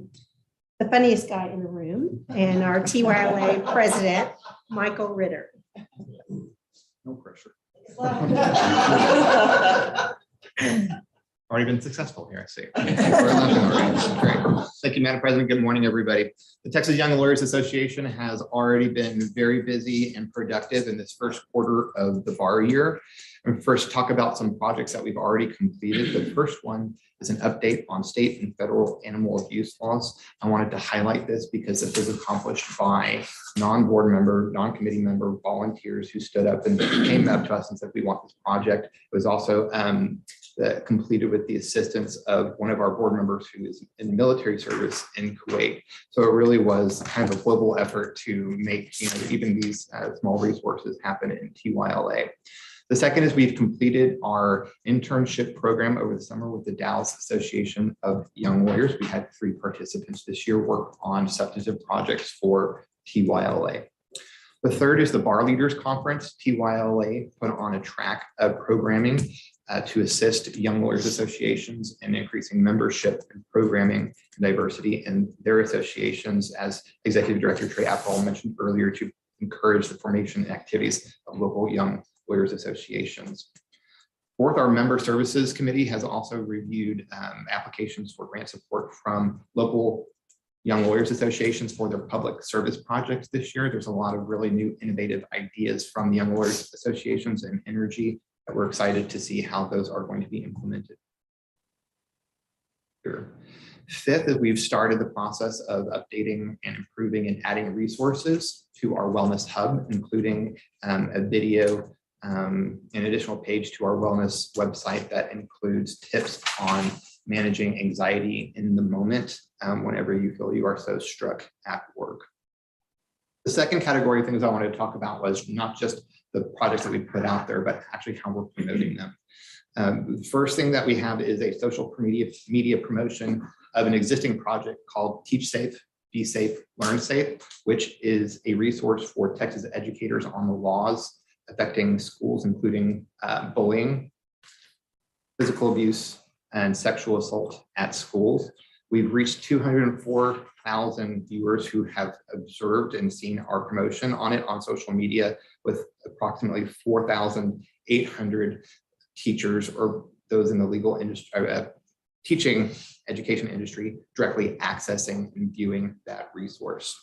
Speaker 1: the funniest guy in the room and our TYLA president, Michael Ritter.
Speaker 3: No pressure.
Speaker 13: Already been successful here, I see. Great. Thank you, Madam President. Good morning, everybody. The Texas Young Lawyers Association has already been very busy and productive in this first quarter of the bar year. And first, talk about some projects that we've already completed. The first one is an update on state and federal animal abuse laws. I wanted to highlight this because it was accomplished by non-board member, non-committee member volunteers who stood up and came up to us and said, we want this project. It was also completed with the assistance of one of our board members who is in military service in Kuwait. So it really was kind of a global effort to make even these small resources happen in TYLA. The second is we've completed our internship program over the summer with the Dallas Association of Young Lawyers. We had 3 participants this year work on substantive projects for TYLA. The third is the Bar Leaders Conference. TYLA put on a track of programming to assist young lawyers associations in increasing membership and programming and diversity in their associations, as Executive Director Trey Appel mentioned earlier, to encourage the formation and activities of local young lawyers associations. Fourth, our Member Services Committee has also reviewed applications for grant support from local young lawyers associations for their public service projects this year. There's a lot of really new innovative ideas from the young lawyers associations and energy that we're excited to see how those are going to be implemented. Fifth is we've started the process of updating and improving and adding resources to our wellness hub, including a video, an additional page to our wellness website that includes tips on managing anxiety in the moment whenever you feel you are so struck at work. The second category of things I wanted to talk about was not just the projects that we put out there, but actually how we're promoting them. The first thing that we have is a social media promotion of an existing project called Teach Safe, Be Safe, Learn Safe, which is a resource for Texas educators on the laws affecting schools, including bullying, physical abuse, and sexual assault at schools. We've reached 204,000 viewers who have observed and seen our promotion on it on social media, with approximately 4,800 teachers or those in the legal industry, teaching education industry directly accessing and viewing that resource.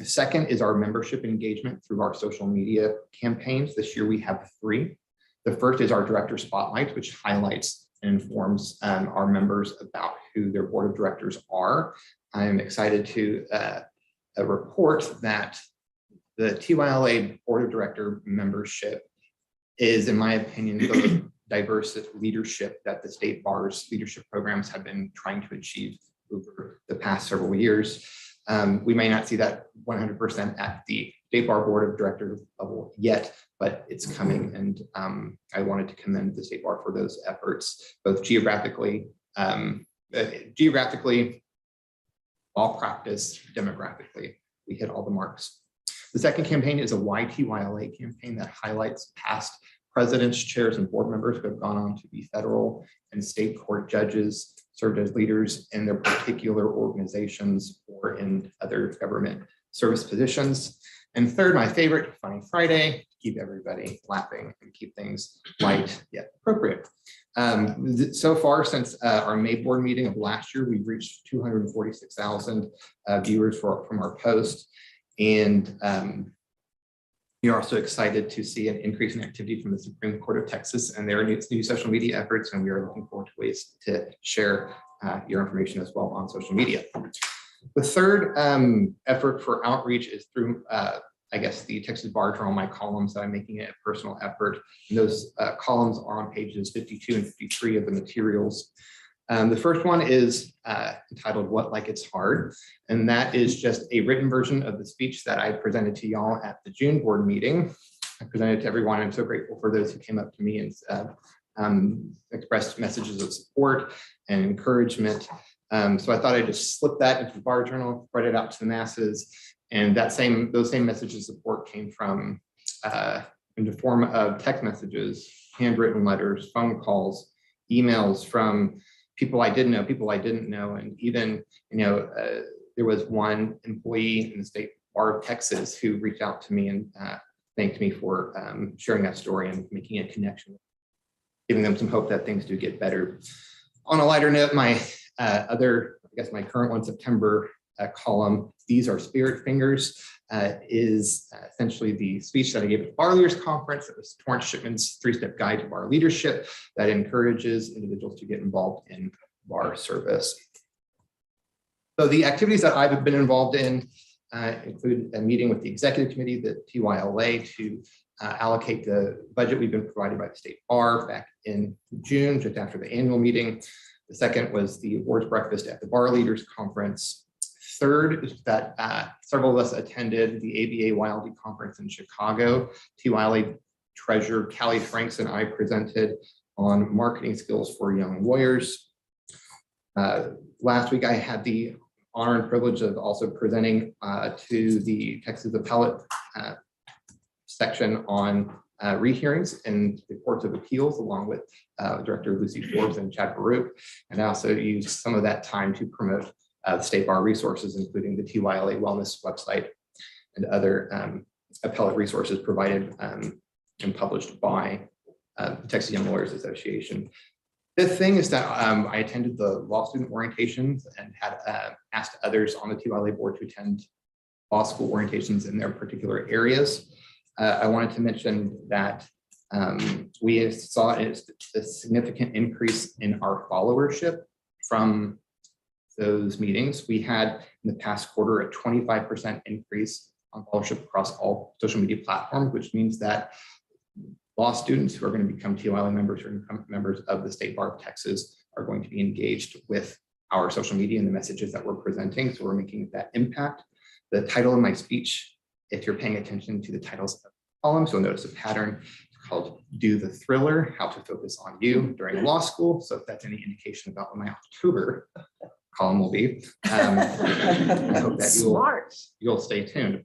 Speaker 13: Second is our membership engagement through our social media campaigns. This year we have 3. The first is our Director Spotlight, which highlights and informs our members about who their board of directors are. I'm excited to report that the TYLA board of director membership is, in my opinion, the diverse leadership that the state bar's leadership programs have been trying to achieve over the past several years. We may not see that 100% at the state bar board of directors level yet, but it's coming, and I wanted to commend the state bar for those efforts, both geographically, law practice, demographically. We hit all the marks. The second campaign is a YTYLA campaign that highlights past presidents, chairs, and board members who have gone on to be federal and state court judges, served as leaders in their particular organizations or in other government service positions. And third, my favorite, Funny Friday, keep everybody laughing and keep things light yet appropriate. So far, since our May board meeting of last year, we've reached 246,000 viewers from our post. And we are also excited to see an increase in activity from the Supreme Court of Texas and their new social media efforts. And we are looking forward to ways to share your information as well on social media. The third effort for outreach is through, I guess, the Texas Bar Journal, my columns that I'm making it a personal effort. And those columns are on pages 52 and 53 of the materials. The first one is entitled What Like It's Hard, and that is just a written version of the speech that I presented to y'all at the June board meeting. I presented to everyone. I'm so grateful for those who came up to me and expressed messages of support and encouragement. So I thought I'd just slip that into the Bar Journal, spread it out to the masses, and those same messages of support came from in the form of text messages, handwritten letters, phone calls, emails from people I did know, people I didn't know, and even, there was one employee in the state bar of Texas who reached out to me and thanked me for sharing that story and making a connection, giving them some hope that things do get better. On a lighter note, my my current one, September column, These Are Spirit Fingers, is essentially the speech that I gave at the Bar Leaders Conference. It was Torrance Shipman's 3-step guide to bar leadership that encourages individuals to get involved in bar service. So the activities that I've been involved in include a meeting with the executive committee, the TYLA, to allocate the budget we've been provided by the state bar back in June, just after the annual meeting. The second was the awards breakfast at the Bar Leaders Conference. Third is that several of us attended the ABA Wildy Conference in Chicago. TYLA Treasurer Callie Franks and I presented on marketing skills for young lawyers. Last week, I had the honor and privilege of also presenting to the Texas Appellate section on rehearings in the courts of appeals, along with Director Lucy Forbes and Chad Baruch. And I also used some of that time to promote the state bar resources, including the TYLA Wellness website and other appellate resources provided and published by the Texas Young Lawyers Association. The thing is that I attended the law student orientations and had asked others on the TYLA board to attend law school orientations in their particular areas. I wanted to mention that we saw a significant increase in our followership from those meetings. We had in the past quarter a 25% increase on followership across all social media platforms, which means that law students who are going to become TYLA members or members of the State Bar of Texas are going to be engaged with our social media and the messages that we're presenting. So we're making that impact. The title of my speech, if you're paying attention to the titles of the columns, you'll notice a pattern. It's called Do the Thriller, How to Focus on You During Law School. So if that's any indication about what my October column will be, I hope that you'll stay tuned.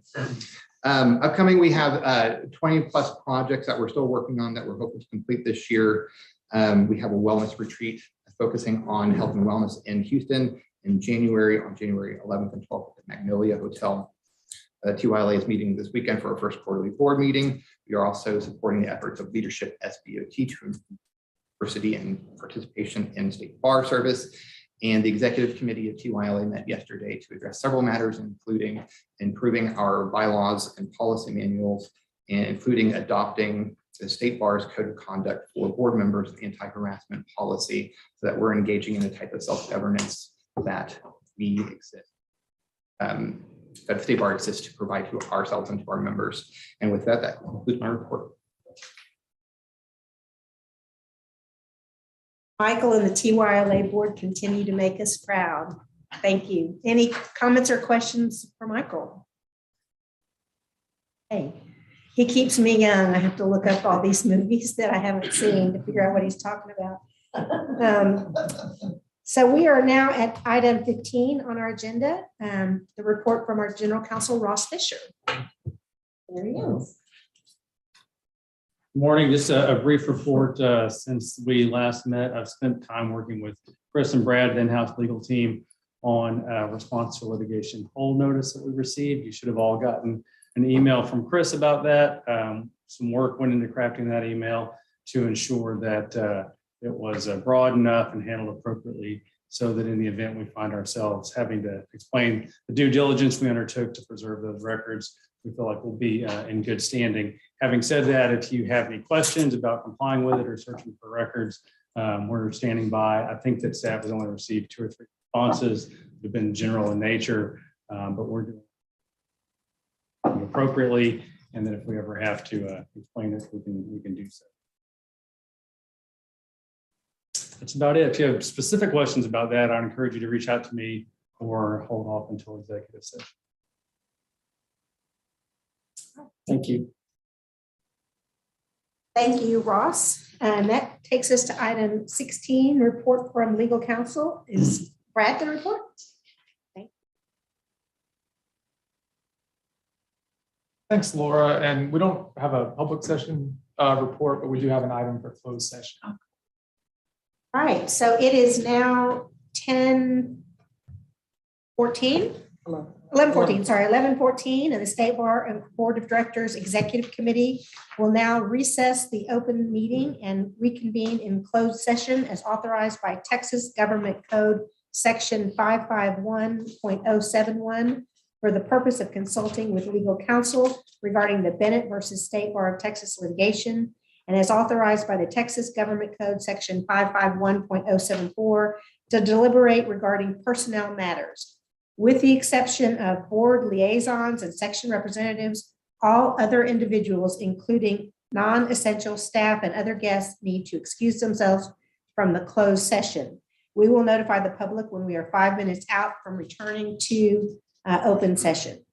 Speaker 13: Upcoming, we have 20 plus projects that we're still working on that we're hoping to complete this year. We have a wellness retreat focusing on health and wellness in Houston in January, on January 11th and 12th at Magnolia Hotel. TYLA is meeting this weekend for our first quarterly board meeting. We are also supporting the efforts of Leadership SBOT to improve diversity and participation in state bar service. And the executive committee of TYLA met yesterday to address several matters, including improving our bylaws and policy manuals, and including adopting the state bar's code of conduct for board members, anti-harassment policy, so that we're engaging in the type of self-governance that we exist, that the state bar exists to provide to ourselves and to our members. And with that, that concludes my report.
Speaker 1: Michael and the TYLA board continue to make us proud. Thank you. Any comments or questions for Michael? Hey, he keeps me young. I have to look up all these movies that I haven't seen to figure out what he's talking about. So we are now at item 15 on our agenda, the report from our general counsel, Ross Fisher. There he is.
Speaker 14: Morning, just a brief report. Since we last met, I've spent time working with Chris and Brad, the in-house legal team, on response to litigation hold notice that we received. You should have all gotten an email from Chris about that. Some work went into crafting that email to ensure that it was broad enough and handled appropriately, so that in the event we find ourselves having to explain the due diligence we undertook to preserve those records, we feel like we'll be in good standing. Having said that, if you have any questions about complying with it or searching for records, we're standing by. I think that staff has only received 2 or 3 responses. They've been general in nature, but we're doing it appropriately. And then if we ever have to explain it, we can do so. That's about it. If you have specific questions about that, I'd encourage you to reach out to me or hold off until executive session. Thank you.
Speaker 1: Thank you, Ross. And that takes us to item 16, report from legal counsel. Is Brad the report?
Speaker 15: Thanks, Laura. And we don't have a public session report, but we do have an item for closed session.
Speaker 1: All right, so it is now 10:14. 11:14, and the State Bar and Board of Directors Executive Committee will now recess the open meeting and reconvene in closed session as authorized by Texas Government Code Section 551.071 for the purpose of consulting with legal counsel regarding the Bennett versus State Bar of Texas litigation, and as authorized by the Texas Government Code Section 551.074 to deliberate regarding personnel matters. With the exception of board liaisons and section representatives, All other individuals, including non-essential staff and other guests, need to excuse themselves from the closed session. We will notify the public when we are 5 minutes out from returning to open session.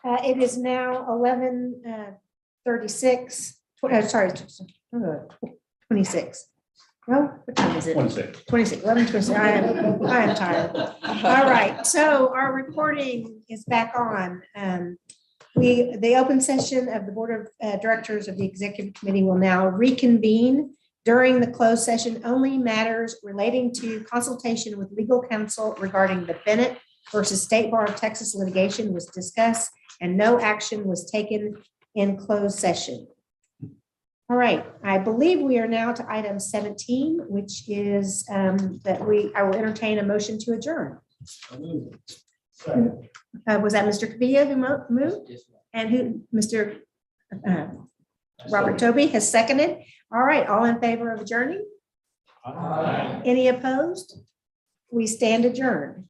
Speaker 1: It is now 11:36. Sorry, 26. No, what time is it?
Speaker 2: 26.
Speaker 1: 26, 11:26. I am tired. All right, so our recording is back on. The open session of the Board of Directors of the Executive Committee will now reconvene. During the closed session, only matters relating to consultation with legal counsel regarding the Bennett versus State Bar of Texas litigation was discussed, and no action was taken in closed session. All right, I believe we are now to item 17, which is I will entertain a motion to adjourn. Was that Mr. Kavia who moved? And who, Mr. Robert Toby has seconded? All right, all in favor of adjourning? Any opposed? We stand adjourned.